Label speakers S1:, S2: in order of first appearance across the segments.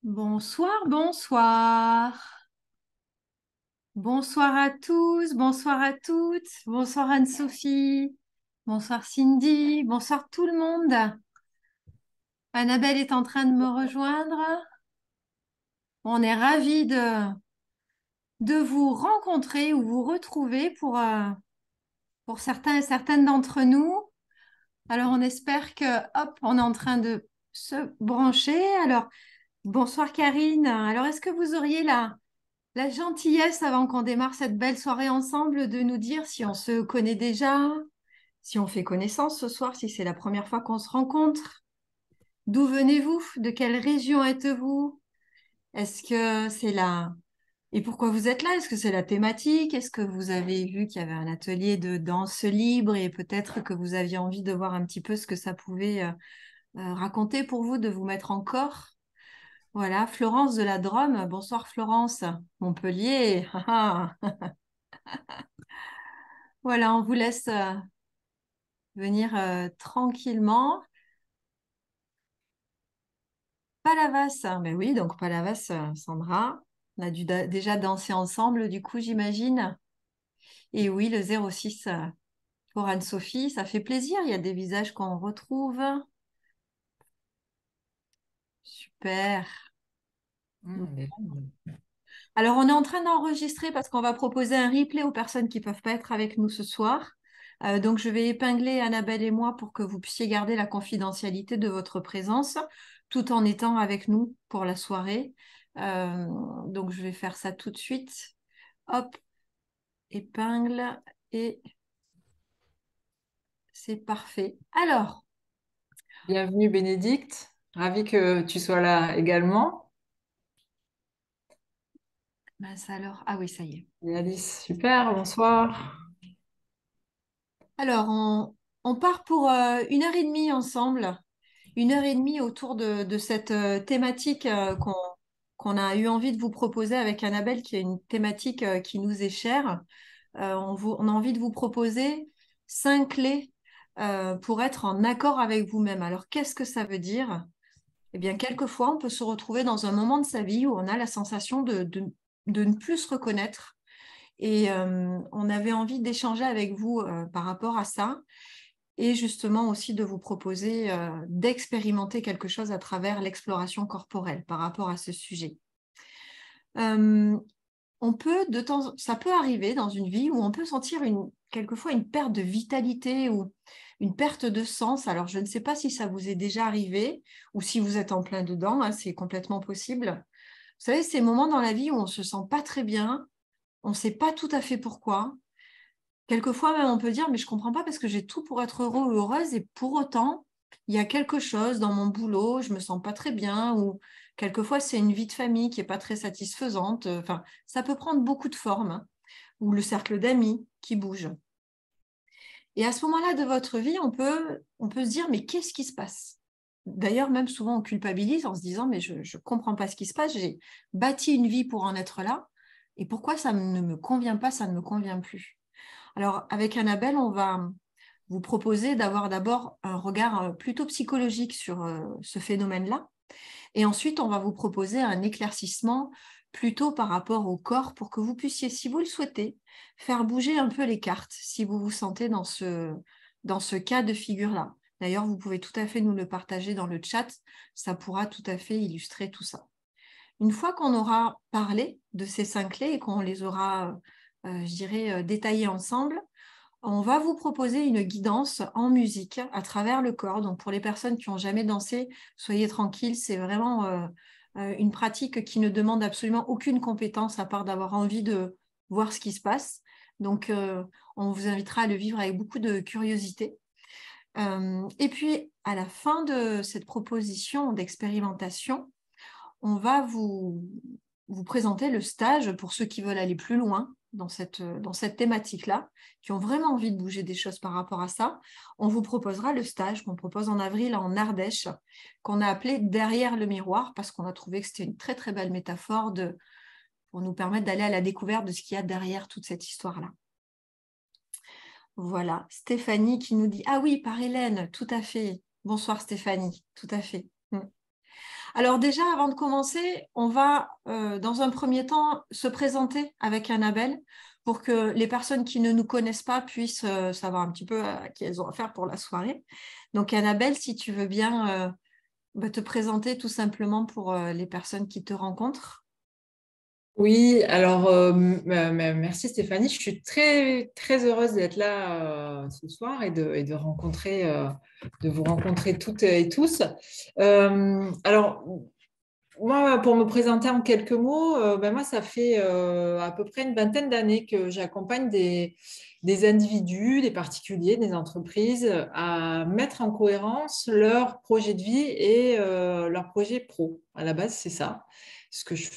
S1: Bonsoir, bonsoir. Bonsoir à tous, bonsoir à toutes. Bonsoir Anne-Sophie. Bonsoir Cindy. Bonsoir tout le monde. Annabelle est en train de me rejoindre. On est ravis de vous rencontrer ou vous retrouver pour certains et certaines d'entre nous. Alors on espère que, hop, on est en train de se brancher. Alors, bonsoir Karine. Alors, est-ce que vous auriez la gentillesse, avant qu'on démarre cette belle soirée ensemble, de nous dire si on se connaît déjà, si on fait connaissance ce soir, si c'est la première fois qu'on se rencontre? D'où venez-vous? De quelle région êtes-vous? Est-ce que c'est la... Et pourquoi vous êtes là? Est-ce que c'est la thématique? Est-ce que vous avez vu qu'il y avait un atelier de danse libre et peut-être que vous aviez envie de voir un petit peu ce que ça pouvait raconter pour vous, de vous mettre en corps? Voilà, Florence de la Drôme. Bonsoir Florence. Montpellier. Ah, ah. Voilà, on vous laisse venir tranquillement. Palavas, hein, ben oui, donc Palavas, Sandra, on a déjà danser ensemble, du coup, j'imagine. Et oui, le 06 pour Anne-Sophie, ça fait plaisir, il y a des visages qu'on retrouve. Super.
S2: Bien.
S1: Alors, on est en train d'enregistrer parce qu'on va proposer un replay aux personnes qui ne peuvent pas être avec nous ce soir. Donc, je vais épingler Annabelle et moi pour que vous puissiez garder la confidentialité de votre présence tout en étant avec nous pour la soirée. Euh, donc, je vais faire ça tout de suite. Hop, épingle et c'est parfait. Alors,
S2: Bienvenue Bénédicte, ravie que tu sois là également.
S1: mince alors, ah oui, ça y est.
S2: Et Alice, super, bonsoir.
S1: Alors, on part pour 1 heure et demie ensemble. 1 heure et demie autour de cette thématique qu'on a eu envie de vous proposer avec Annabelle, qui est une thématique qui nous est chère. On a envie de vous proposer 5 clés pour être en accord avec vous-même. Alors, qu'est-ce que ça veut dire? Eh bien, quelquefois, on peut se retrouver dans un moment de sa vie où on a la sensation de ne plus se reconnaître. Et on avait envie d'échanger avec vous par rapport à ça et justement aussi de vous proposer d'expérimenter quelque chose à travers l'exploration corporelle par rapport à ce sujet. Euh, ça peut arriver dans une vie où on peut sentir quelquefois une perte de vitalité ou une perte de sens. Alors, je ne sais pas si ça vous est déjà arrivé ou si vous êtes en plein dedans, hein, c'est complètement possible. Vous savez, ces moments dans la vie où on ne se sent pas très bien, on ne sait pas tout à fait pourquoi. Quelquefois même, on peut dire, mais je comprends pas parce que j'ai tout pour être heureux ou heureuse et pour autant, il y a quelque chose dans mon boulot, je me sens pas très bien ou quelquefois c'est une vie de famille qui est pas très satisfaisante. Enfin, ça peut prendre beaucoup de formes, hein, ou le cercle d'amis qui bouge. Et à ce moment-là de votre vie, on peut se dire, mais qu'est-ce qui se passe? D'ailleurs, même souvent, on culpabilise en se disant, mais je ne comprends pas ce qui se passe, j'ai bâti une vie pour en être là, et pourquoi ça ne me convient pas, ça ne me convient plus? Alors, avec Annabelle, on va vous proposer d'avoir d'abord un regard plutôt psychologique sur ce phénomène-là. Et ensuite, on va vous proposer un éclaircissement plutôt par rapport au corps pour que vous puissiez, si vous le souhaitez, faire bouger un peu les cartes si vous vous sentez dans ce cas de figure-là. D'ailleurs, vous pouvez tout à fait nous le partager dans le chat. Ça pourra tout à fait illustrer tout ça. Une fois qu'on aura parlé de ces 5 clés et qu'on les aura, je dirais, détaillées ensemble, on va vous proposer une guidance en musique à travers le corps. Donc, pour les personnes qui n'ont jamais dansé, soyez tranquilles, c'est vraiment une pratique qui ne demande absolument aucune compétence à part d'avoir envie de voir ce qui se passe. Donc, on vous invitera à le vivre avec beaucoup de curiosité. Et puis, à la fin de cette proposition d'expérimentation, on va vous présenter le stage pour ceux qui veulent aller plus loin dans cette thématique-là, qui ont vraiment envie de bouger des choses par rapport à ça. On vous proposera le stage qu'on propose en avril en Ardèche, qu'on a appelé Derrière le miroir, parce qu'on a trouvé que c'était une très très belle métaphore pour nous permettre d'aller à la découverte de ce qu'il y a derrière toute cette histoire-là. Voilà, Stéphanie qui nous dit « Ah oui, par Hélène, tout à fait. Bonsoir Stéphanie, tout à fait. » Alors déjà, avant de commencer, on va dans un premier temps se présenter avec Annabelle pour que les personnes qui ne nous connaissent pas puissent savoir un petit peu à qui elles ont affaire pour la soirée. Donc Annabelle, si tu veux bien te présenter tout simplement pour les personnes qui te rencontrent.
S2: Oui, alors merci Stéphanie. Je suis très très heureuse d'être là ce soir et de de vous rencontrer toutes et tous. Alors moi, pour me présenter en quelques mots, moi ça fait à peu près une vingtaine d'années que j'accompagne des individus, des particuliers, des entreprises à mettre en cohérence leur projet de vie et leur projet pro. À la base, c'est ça ce que je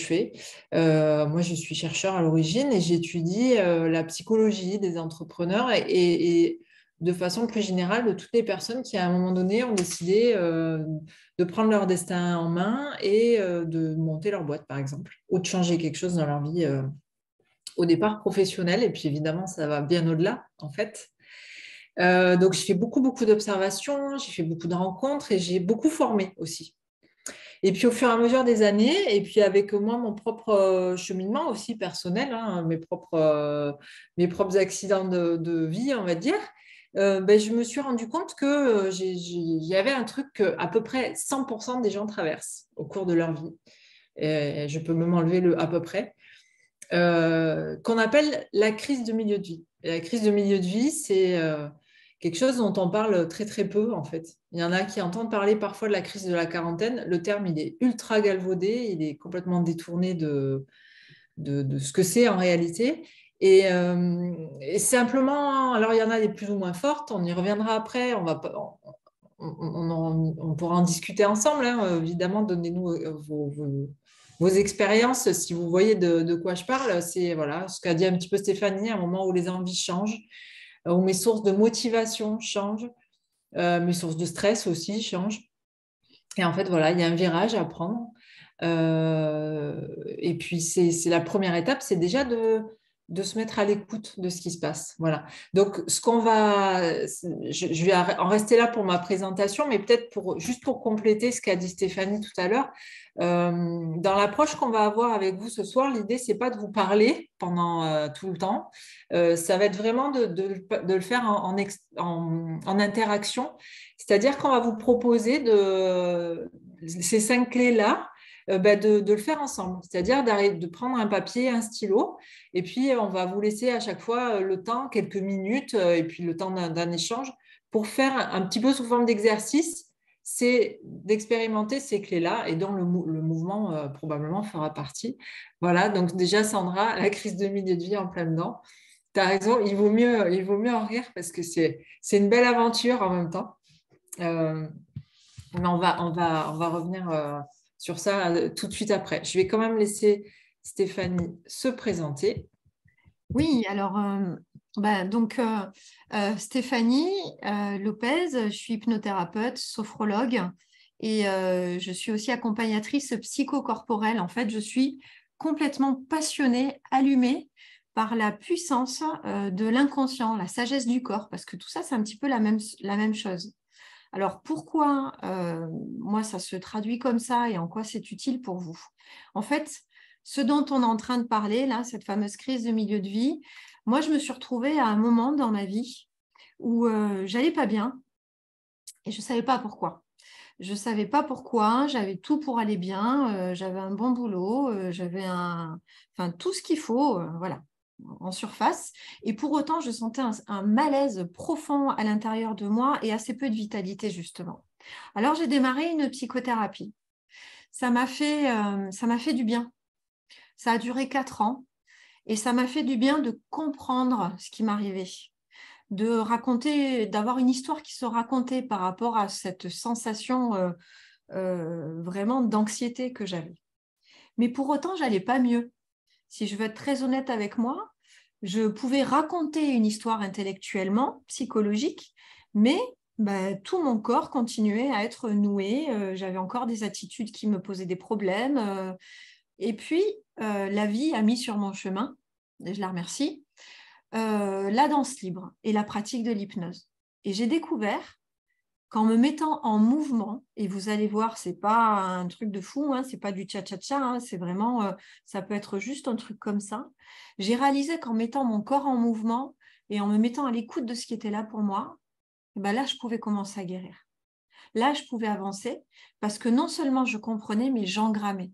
S2: fais. Moi, je suis chercheur à l'origine et j'étudie la psychologie des entrepreneurs et de façon plus générale de toutes les personnes qui, à un moment donné, ont décidé de prendre leur destin en main et de monter leur boîte, par exemple, ou de changer quelque chose dans leur vie au départ professionnelle. Et puis, évidemment, ça va bien au-delà, en fait. Donc, je fais beaucoup d'observations, j'ai fait beaucoup de rencontres et j'ai beaucoup formé aussi. Et puis au fur et à mesure des années, et puis avec moi mon propre cheminement aussi personnel, hein, mes propres accidents de vie, on va dire, je me suis rendu compte que il y avait un truc que à peu près 100% des gens traversent au cours de leur vie. Et je peux même enlever le à peu près, qu'on appelle la crise de milieu de vie. Et la crise de milieu de vie, c'est quelque chose dont on parle très très peu en fait. Il y en a qui entendent parler parfois de la crise de la quarantaine. Le terme, il est ultra galvaudé, il est complètement détourné de ce que c'est en réalité. Et simplement, alors il y en a des plus ou moins fortes, on y reviendra après, on va pas, on pourra en discuter ensemble, hein. Évidemment, donnez-nous vos expériences, si vous voyez de quoi je parle. C'est voilà, ce qu'a dit un petit peu Stéphanie, à un moment où les envies changent, où mes sources de motivation changent, mes sources de stress aussi changent. Et en fait, voilà, il y a un virage à prendre. Et puis, c'est la première étape, c'est déjà de se mettre à l'écoute de ce qui se passe. Voilà. Donc, je vais en rester là pour ma présentation, mais peut-être juste pour compléter ce qu'a dit Stéphanie tout à l'heure. Dans l'approche qu'on va avoir avec vous ce soir, l'idée, c'est pas de vous parler pendant tout le temps. Ça va être vraiment de le faire en interaction. C'est-à-dire qu'on va vous proposer ces 5 clés-là, de le faire ensemble. C'est-à-dire de prendre un papier, un stylo, et puis on va vous laisser à chaque fois le temps, quelques minutes, et puis le temps d'un échange, pour faire un petit peu sous forme d'exercice, c'est d'expérimenter ces clés-là, et dont le mouvement probablement fera partie. Voilà, donc déjà Sandra, la crise de milieu de vie en plein dedans. Tu as raison, il vaut mieux en rire parce que c'est une belle aventure en même temps. Euh, mais on va revenir sur ça tout de suite après. Je vais quand même laisser Stéphanie se présenter.
S1: Oui, alors Stéphanie Lopez, je suis hypnothérapeute, sophrologue et je suis aussi accompagnatrice psychocorporelle. En fait, je suis complètement passionnée, allumée par la puissance de l'inconscient, la sagesse du corps, parce que tout ça, c'est un petit peu la même chose. Alors pourquoi moi ça se traduit comme ça et en quoi c'est utile pour vous? En fait, ce dont on est en train de parler, là, cette fameuse crise de milieu de vie, moi je me suis retrouvée à un moment dans ma vie où j'allais pas bien et je savais pas pourquoi. Je savais pas pourquoi, j'avais tout pour aller bien, j'avais un bon boulot, enfin tout ce qu'il faut, voilà, en surface. Et pour autant, je sentais un malaise profond à l'intérieur de moi et assez peu de vitalité, justement. Alors, j'ai démarré une psychothérapie. Ça m'a fait du bien. Ça a duré 4 ans et ça m'a fait du bien de comprendre ce qui m'arrivait, de raconter, d'avoir une histoire qui se racontait par rapport à cette sensation vraiment d'anxiété que j'avais. Mais pour autant, j'allais pas mieux. Si je veux être très honnête avec moi, je pouvais raconter une histoire intellectuellement, psychologique, mais tout mon corps continuait à être noué. J'avais encore des attitudes qui me posaient des problèmes. Et puis, la vie a mis sur mon chemin, et je la remercie, la danse libre et la pratique de l'hypnose. Et j'ai découvert qu'en me mettant en mouvement, et vous allez voir, c'est pas un truc de fou, hein, c'est pas du cha-cha-cha, hein, c'est vraiment, ça peut être juste un truc comme ça. J'ai réalisé qu'en mettant mon corps en mouvement et en me mettant à l'écoute de ce qui était là pour moi, ben là, je pouvais commencer à guérir. Là, je pouvais avancer parce que non seulement je comprenais, mais j'engrammais.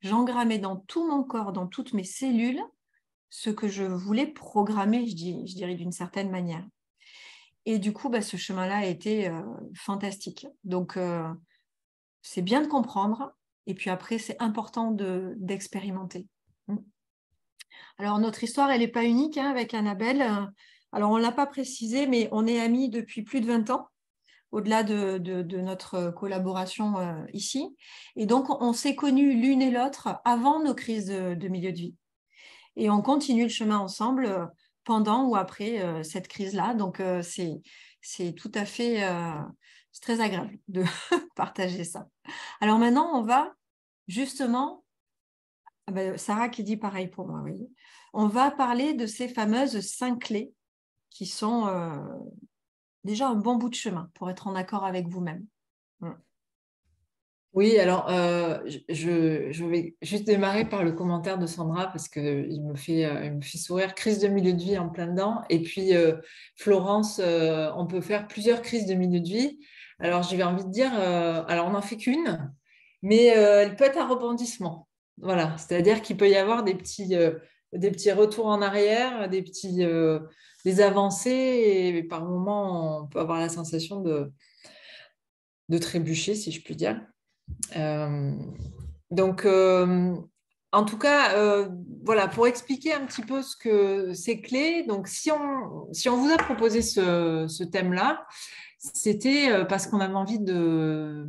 S1: J'engrammais dans tout mon corps, dans toutes mes cellules, ce que je voulais programmer, je dirais d'une certaine manière. Et du coup, ce chemin-là a été fantastique. Donc, c'est bien de comprendre. Et puis après, c'est important d'expérimenter. Alors, notre histoire, elle n'est pas unique hein, avec Annabelle. Alors, on ne l'a pas précisé, mais on est amis depuis plus de 20 ans, au-delà de notre collaboration ici. Et donc, on s'est connus l'une et l'autre avant nos crises de milieu de vie. Et on continue le chemin ensemble pendant ou après cette crise-là. Donc, c'est tout à fait c'est très agréable de partager ça. Alors maintenant, on va justement, Sarah qui dit pareil pour moi, oui. On va parler de ces fameuses 5 clés qui sont déjà un bon bout de chemin pour être en accord avec vous-même.
S2: Oui, alors je vais juste démarrer par le commentaire de Sandra parce qu'il me fait sourire. Crise de milieu de vie en plein dedans. Et puis, Florence, on peut faire plusieurs crises de milieu de vie. Alors, j'avais envie de dire, alors on n'en fait qu'une, mais elle peut être un rebondissement. Voilà, c'est-à-dire qu'il peut y avoir des petits retours en arrière, des avancées, et par moments, on peut avoir la sensation de trébucher, si je puis dire. Euh, donc, en tout cas, voilà, pour expliquer un petit peu ce que ces clés, donc si on vous a proposé ce thème-là, c'était parce qu'on avait envie de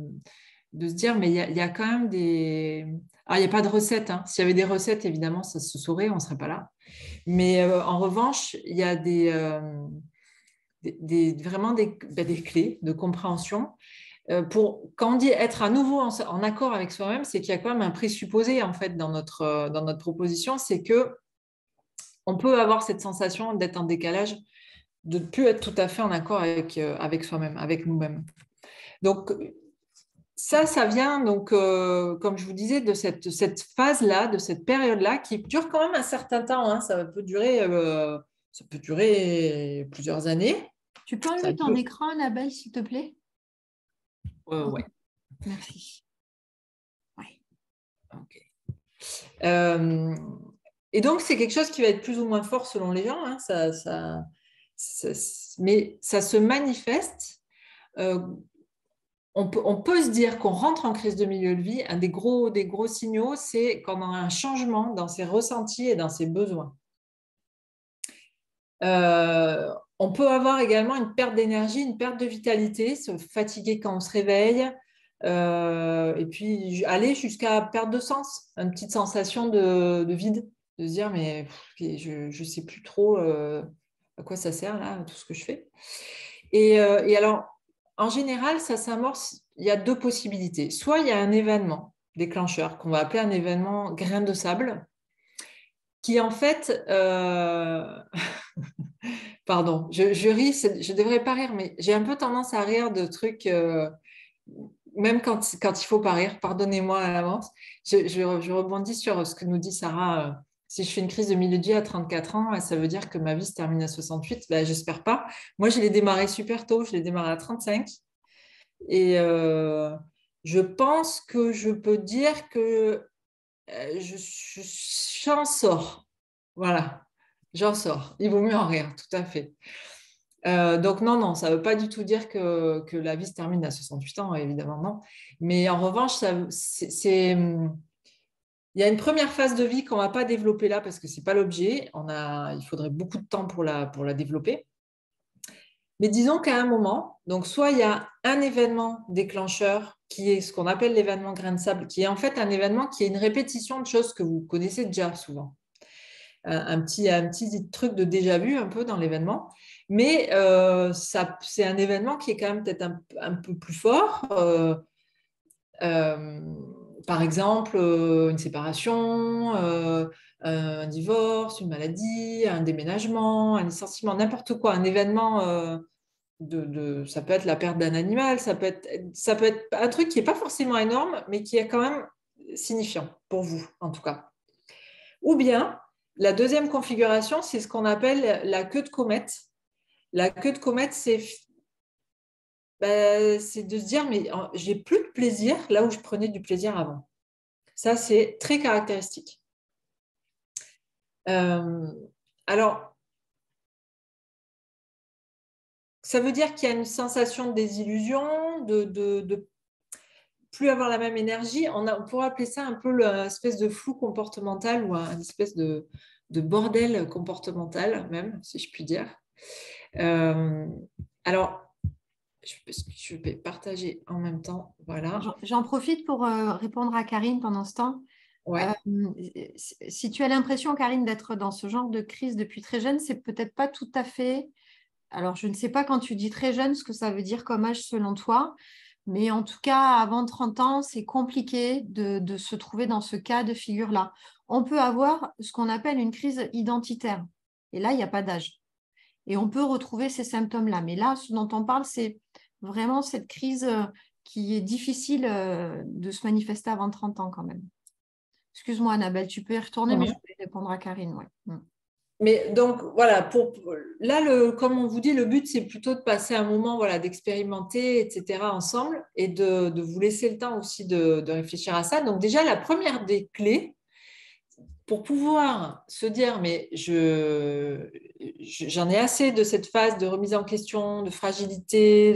S2: se dire, mais il y a quand même des... Alors, il n'y a pas de recette. Hein. S'il y avait des recettes, évidemment, ça se saurait, on ne serait pas là. Mais en revanche, il y a vraiment des clés de compréhension quand on dit être à nouveau en accord avec soi-même, c'est qu'il y a quand même un présupposé en fait dans notre proposition, c'est que on peut avoir cette sensation d'être en décalage, de ne plus être tout à fait en accord avec soi-même, avec nous-mêmes. Donc ça vient donc, comme je vous disais, de cette phase-là, de cette période-là, qui dure quand même un certain temps. Hein, ça peut durer plusieurs années.
S1: Tu peux enlever ton écran, Annabelle, s'il te plaît?
S2: Ouais.
S1: Merci. Ouais.
S2: Ok. Et donc, c'est quelque chose qui va être plus ou moins fort selon les gens. Hein, mais ça se manifeste. On peut se dire qu'on rentre en crise de milieu de vie. Un des gros signaux, c'est quand on a un changement dans ses ressentis et dans ses besoins. On peut avoir également une perte d'énergie, une perte de vitalité, se fatiguer quand on se réveille, et puis aller jusqu'à perte de sens, une petite sensation de vide, de se dire mais je ne sais plus trop à quoi ça sert là, tout ce que je fais. Et alors, en général, ça s'amorce, il y a deux possibilités. Soit il y a un événement déclencheur qu'on va appeler un événement grain de sable, qui en fait... Pardon, je ris, je ne devrais pas rire, mais j'ai un peu tendance à rire de trucs, même quand il faut pas rire, pardonnez-moi à l'avance. Je rebondis sur ce que nous dit Sarah. Si je fais une crise de milieu de vie à 34 ans, ça veut dire que ma vie se termine à 68. Ben, j'espère pas. Moi, je l'ai démarré super tôt, je l'ai démarré à 35. Et je pense que je peux dire que j'en sors. Voilà, j'en sors. Il vaut mieux en rire, tout à fait. Donc non, ça ne veut pas du tout dire que la vie se termine à 68 ans, évidemment, non. Mais en revanche, il y a une première phase de vie qu'on ne va pas développer là parce que ce n'est pas l'objet. Il faudrait beaucoup de temps pour la développer. Mais disons qu'à un moment, donc soit il y a un événement déclencheur qui est ce qu'on appelle l'événement grain de sable, qui est en fait un événement qui est une répétition de choses que vous connaissez déjà souvent. Un petit truc de déjà vu un peu dans l'événement. Mais c'est un événement qui est quand même peut-être un peu plus fort. Par exemple, une séparation, un divorce, une maladie, un déménagement, un licenciement, n'importe quoi, un événement ça peut être la perte d'un animal, ça peut être un truc qui n'est pas forcément énorme, mais qui est quand même signifiant pour vous, en tout cas. Ou bien, la deuxième configuration, c'est ce qu'on appelle la queue de comète. La queue de comète, c'est de se dire, mais j'ai plus de plaisir là où je prenais du plaisir avant. Ça, c'est très caractéristique. Alors, ça veut dire qu'il y a une sensation de désillusion, de plus avoir la même énergie. On pourrait appeler ça un peu l'espèce de flou comportemental ou une espèce de bordel comportemental, même, si je puis dire. Alors, je vais partager en même temps. Voilà.
S1: J'en profite pour répondre à Karine pendant ce temps.
S2: Ouais.
S1: Si tu as l'impression, Karine, d'être dans ce genre de crise depuis très jeune, c'est peut-être pas tout à fait. Alors, je ne sais pas quand tu dis très jeune ce que ça veut dire comme âge selon toi, mais en tout cas, avant 30 ans, c'est compliqué de se trouver dans ce cas de figure-là. On peut avoir ce qu'on appelle une crise identitaire. Et là, il n'y a pas d'âge. Et on peut retrouver ces symptômes-là. Mais là, ce dont on parle, c'est vraiment cette crise qui est difficile de se manifester avant 30 ans quand même. Excuse-moi, Annabelle, tu peux y retourner, mais je voulais répondre à Karine. Ouais.
S2: Mais donc, voilà, là, comme on vous dit, le but, c'est plutôt de passer un moment d'expérimenter, etc., ensemble, et de vous laisser le temps aussi de réfléchir à ça. Donc, déjà, la première des clés, pour pouvoir se dire, mais j'en ai assez de cette phase de remise en question, de fragilité,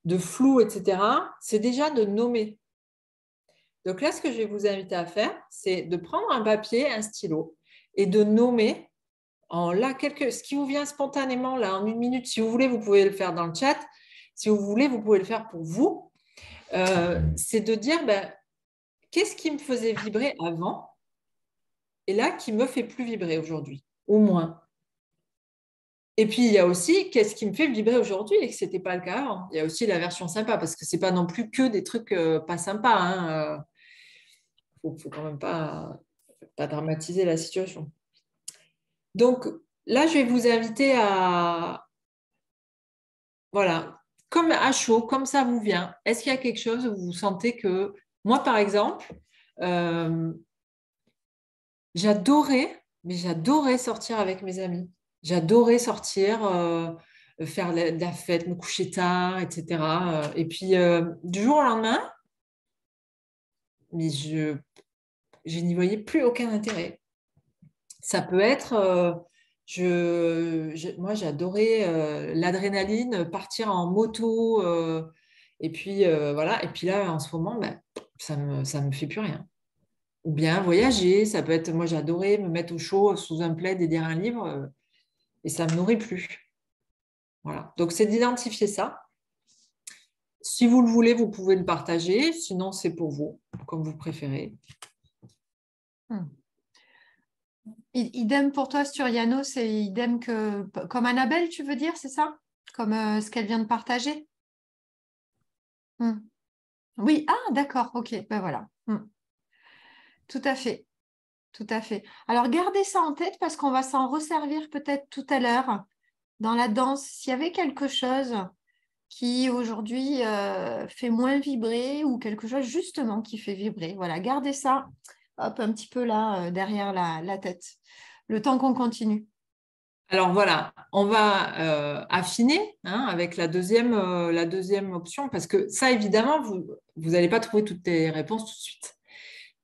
S2: de flou, etc., c'est déjà de nommer. Donc là, ce que je vais vous inviter à faire, c'est de prendre un papier, un stylo, et de nommer ce qui vous vient spontanément, là, en 1 minute. Si vous voulez, vous pouvez le faire dans le chat. Si vous voulez, vous pouvez le faire pour vous. C'est de dire, qu'est-ce qui me faisait vibrer avant et là, qui me fait plus vibrer aujourd'hui, au moins. Et puis, il y a aussi, qu'est-ce qui me fait vibrer aujourd'hui et que ce n'était pas le cas avant. Il y a aussi la version sympa, parce que ce n'est pas non plus que des trucs pas sympas. Faut quand même pas dramatiser la situation. Donc, là, je vais vous inviter voilà, comme à chaud, comme ça vous vient. Est-ce qu'il y a quelque chose où vous sentez que, moi par exemple, j'adorais sortir avec mes amis. J'adorais sortir, faire de la fête, me coucher tard, etc. Et puis, du jour au lendemain, mais je n'y voyais plus aucun intérêt. Ça peut être, moi j'adorais l'adrénaline, partir en moto, et puis voilà. Et puis là, en ce moment, ça me fait plus rien. Ou bien voyager, ça peut être, moi j'adorais me mettre au chaud sous un plaid et lire un livre, et ça me nourrit plus. Voilà. Donc c'est d'identifier ça. Si vous le voulez, vous pouvez le partager. Sinon, c'est pour vous, comme vous préférez.
S1: Idem pour toi, Sturiano, c'est idem comme Annabelle, tu veux dire, c'est ça? Comme ce qu'elle vient de partager? Oui, ah, d'accord, ok, ben voilà. Tout à fait, tout à fait. Alors, gardez ça en tête parce qu'on va s'en resservir peut-être tout à l'heure dans la danse. S'il y avait quelque chose qui aujourd'hui fait moins vibrer ou quelque chose justement qui fait vibrer, voilà, gardez ça, hop, un petit peu là derrière la tête, le temps qu'on continue.
S2: Alors voilà, on va affiner avec la deuxième option, parce que ça, évidemment, vous n'allez pas trouver toutes les réponses tout de suite.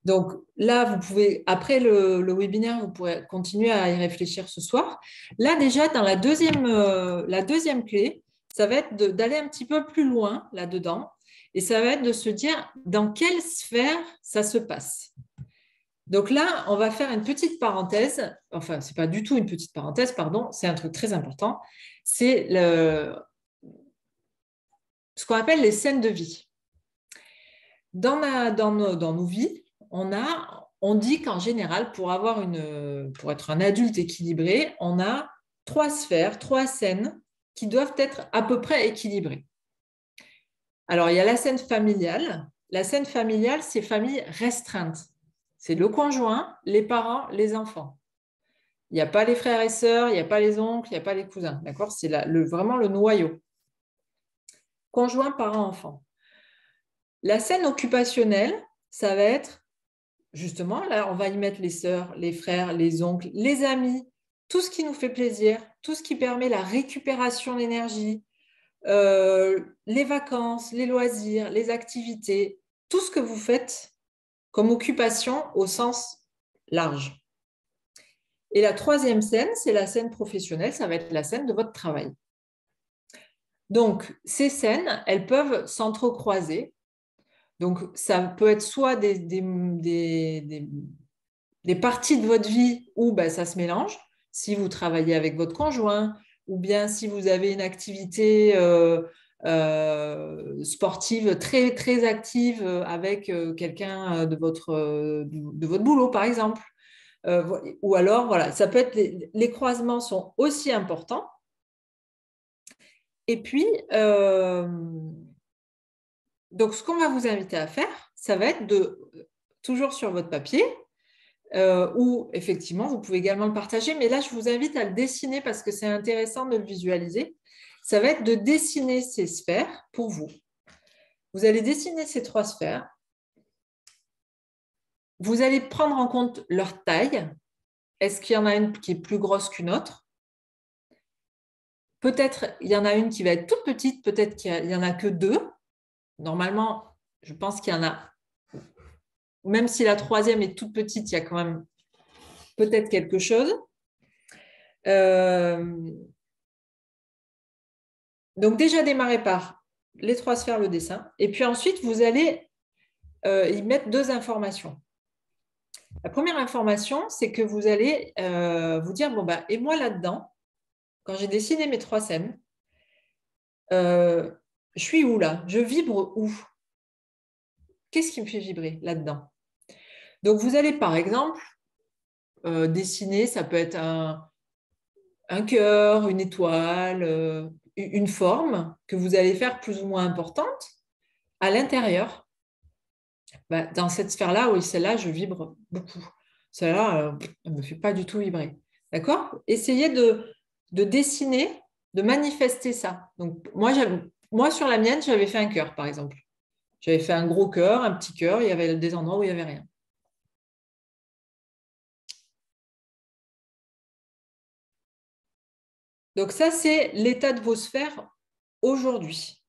S2: Donc là, vous pouvez, après le webinaire, vous pourrez continuer à y réfléchir ce soir. Là, déjà, dans la deuxième clé, ça va être d'aller un petit peu plus loin là-dedans, et ça va être de se dire dans quelle sphère ça se passe. Donc là, on va faire une petite parenthèse. Enfin, ce n'est pas du tout une petite parenthèse, pardon. C'est un truc très important. C'est ce qu'on appelle les scènes de vie. Dans nos vies, on dit qu'en général, pour être un adulte équilibré, on a 3 sphères, 3 scènes qui doivent être à peu près équilibrées. Alors, il y a la scène familiale. La scène familiale, c'est famille restreinte. C'est le conjoint, les parents, les enfants. Il n'y a pas les frères et sœurs, il n'y a pas les oncles, il n'y a pas les cousins. D'accord? C'est vraiment le noyau. conjoint, parent, enfant. La scène occupationnelle, ça va être, justement, là, on va y mettre les sœurs, les frères, les oncles, les amis, tout ce qui nous fait plaisir, tout ce qui permet la récupération d'énergie, les vacances, les loisirs, les activités, tout ce que vous faites comme occupation au sens large. Et la troisième scène, c'est la scène professionnelle, ça va être la scène de votre travail. Donc, ces scènes, elles peuvent s'entrecroiser. Donc, ça peut être soit des parties de votre vie où ça se mélange, si vous travaillez avec votre conjoint, ou bien si vous avez une activité sportive très, très active avec quelqu'un de votre boulot, par exemple. Ou alors, voilà, ça peut être les croisements sont aussi importants. Et puis, donc, ce qu'on va vous inviter à faire, ça va être toujours sur votre papier, ou effectivement, vous pouvez également le partager, mais là, je vous invite à le dessiner parce que c'est intéressant de le visualiser. Ça va être de dessiner ces sphères pour vous. Vous allez dessiner ces 3 sphères. Vous allez prendre en compte leur taille. Est-ce qu'il y en a une qui est plus grosse qu'une autre? Peut-être il y en a une qui va être toute petite, peut-être qu'il n'y en a que 2. Normalement, je pense qu'il y en a, même si la 3e est toute petite, il y a quand même peut-être quelque chose. Donc déjà démarrer par les 3 sphères, le dessin, et puis ensuite vous allez y mettre 2 informations. La première information, c'est que vous allez vous dire, et moi là-dedans, quand j'ai dessiné mes 3 scènes, je suis où là? Je vibre où? Qu'est-ce qui me fait vibrer là-dedans? Donc vous allez par exemple dessiner, ça peut être un cœur, une étoile, une forme que vous allez faire plus ou moins importante à l'intérieur. Dans cette sphère-là, oui, celle-là, je vibre beaucoup. Celle-là, elle ne me fait pas du tout vibrer. D'accord? Essayez de dessiner, de manifester ça. Donc, moi, sur la mienne, j'avais fait un cœur, par exemple. J'avais fait un gros cœur, un petit cœur, il y avait des endroits où il n'y avait rien. Donc, ça, c'est l'état de vos sphères aujourd'hui.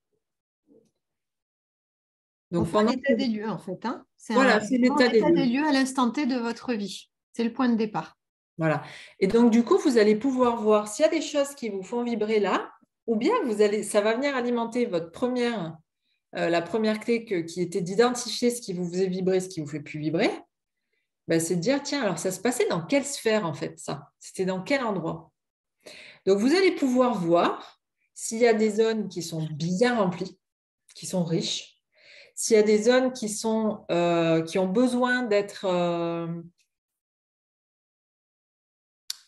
S1: Donc, pendant l'état des lieux, en fait. Hein.
S2: Voilà, c'est l'état des
S1: lieux à l'instant T de votre vie. C'est le point de départ.
S2: Voilà. Et donc, du coup, vous allez pouvoir voir s'il y a des choses qui vous font vibrer là, ou bien ça va venir alimenter la première clé qui était d'identifier ce qui vous faisait vibrer, ce qui ne vous fait plus vibrer. C'est de dire, tiens, alors ça se passait dans quelle sphère, en fait, ça? C'était dans quel endroit? Donc, vous allez pouvoir voir s'il y a des zones qui sont bien remplies, qui sont riches, s'il y a des zones qui ont besoin d'être...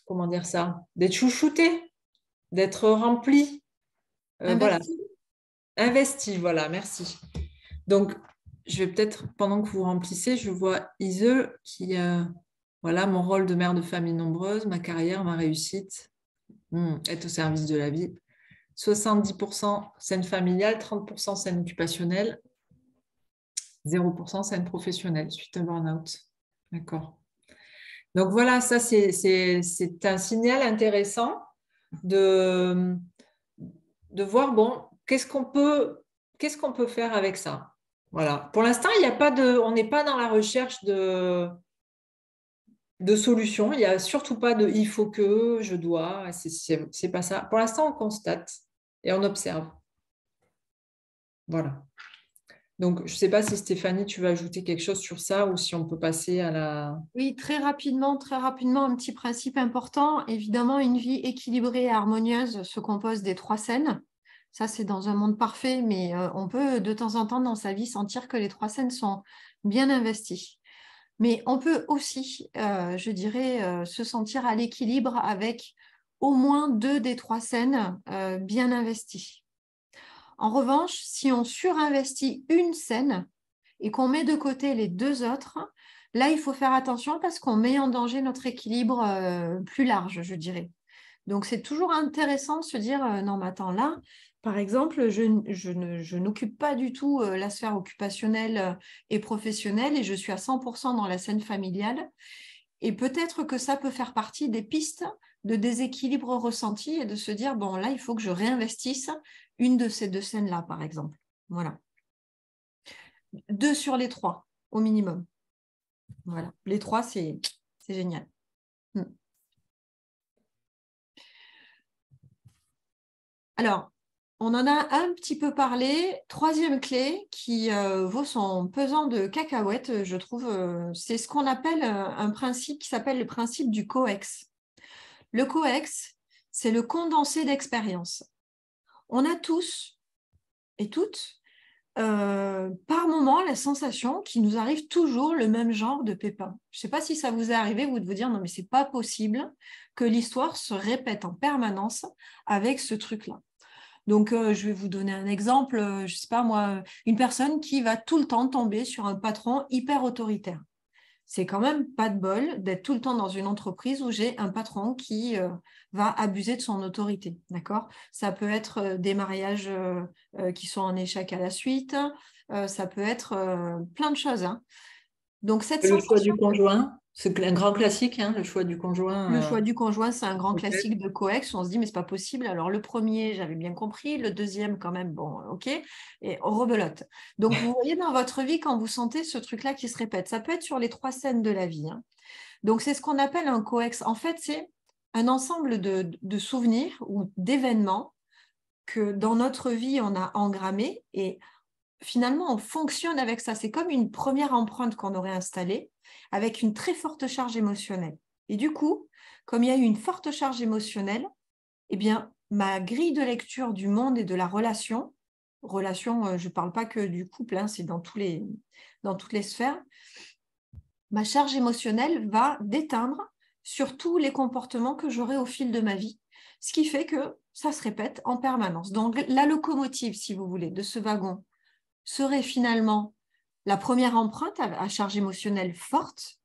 S2: comment dire ça? D'être chouchouté, d'être rempli. Voilà. Investi, voilà, merci. Donc, je vais peut-être, pendant que vous remplissez, je vois Ise qui, voilà, mon rôle de mère de famille nombreuse, ma carrière, ma réussite, être au service de la vie. 70% scène familiale, 30% scène occupationnelle, 0% scène professionnelle suite à burn-out. D'accord. Donc voilà, ça c'est un signal intéressant de voir, bon, qu'est-ce qu'on peut faire avec ça? Voilà. Pour l'instant, on n'est pas dans la recherche de solutions. Il n'y a surtout pas de il faut que, je dois. C'est pas ça. Pour l'instant, on constate et on observe. Voilà. Donc, je ne sais pas si Stéphanie, tu veux ajouter quelque chose sur ça ou si on peut passer à la...
S1: Oui, très rapidement, un petit principe important. Évidemment, une vie équilibrée et harmonieuse se compose des 3 scènes. Ça, c'est dans un monde parfait, mais on peut de temps en temps dans sa vie sentir que les 3 scènes sont bien investies. Mais on peut aussi, je dirais, se sentir à l'équilibre avec au moins 2 des 3 scènes bien investies. En revanche, si on surinvestit une scène et qu'on met de côté les 2 autres, là, il faut faire attention parce qu'on met en danger notre équilibre plus large, je dirais. Donc, c'est toujours intéressant de se dire, non, mais attends, là, Par exemple, je n'occupe pas du tout la sphère occupationnelle et professionnelle et je suis à 100% dans la scène familiale. Et peut-être que ça peut faire partie des pistes de déséquilibre ressenti et de se dire, bon, là, il faut que je réinvestisse une de ces deux scènes-là, par exemple. Voilà. 2 sur les 3, au minimum. Voilà. Les 3, c'est génial. Alors, on en a un petit peu parlé. Troisième clé qui vaut son pesant de cacahuètes, je trouve, c'est ce qu'on appelle un principe qui s'appelle le principe du coex. Le coex, c'est le condensé d'expérience. On a tous et toutes, par moment, la sensation qu'il nous arrive toujours le même genre de pépin. Je ne sais pas si ça vous est arrivé, vous, de vous dire non, mais ce n'est pas possible que l'histoire se répète en permanence avec ce truc-là. Donc, je vais vous donner un exemple, je ne sais pas moi, une personne qui va tout le temps tomber sur un patron hyper autoritaire. C'est quand même pas de bol d'être tout le temps dans une entreprise où j'ai un patron qui va abuser de son autorité, d'accord? Ça peut être des mariages qui sont en échec à la suite, ça peut être plein de choses, hein. Donc, cette
S2: Le choix
S1: sensation.
S2: du conjoint, c'est un grand classique, hein, le choix du
S1: Le
S2: conjoint.
S1: choix du conjoint, c'est un grand
S2: Peut-être.
S1: classique de coex. On se dit, mais c'est pas possible. Alors, le premier, j'avais bien compris. Le deuxième, quand même, bon, OK. Et on rebelote. Donc, vous voyez dans votre vie, quand vous sentez ce truc-là qui se répète, ça peut être sur les 3 scènes de la vie, hein. Donc, c'est ce qu'on appelle un coex. En fait, c'est un ensemble de souvenirs ou d'événements que dans notre vie, on a engrammés et finalement, on fonctionne avec ça. C'est comme une première empreinte qu'on aurait installée avec une très forte charge émotionnelle. Et du coup, comme il y a eu une forte charge émotionnelle, eh bien, ma grille de lecture du monde et de la relation, je ne parle pas que du couple, hein, c'est dans toutes les sphères, ma charge émotionnelle va déteindre sur tous les comportements que j'aurai au fil de ma vie, ce qui fait que ça se répète en permanence. Donc, la locomotive, si vous voulez, de ce wagon serait finalement la première empreinte à charge émotionnelle forte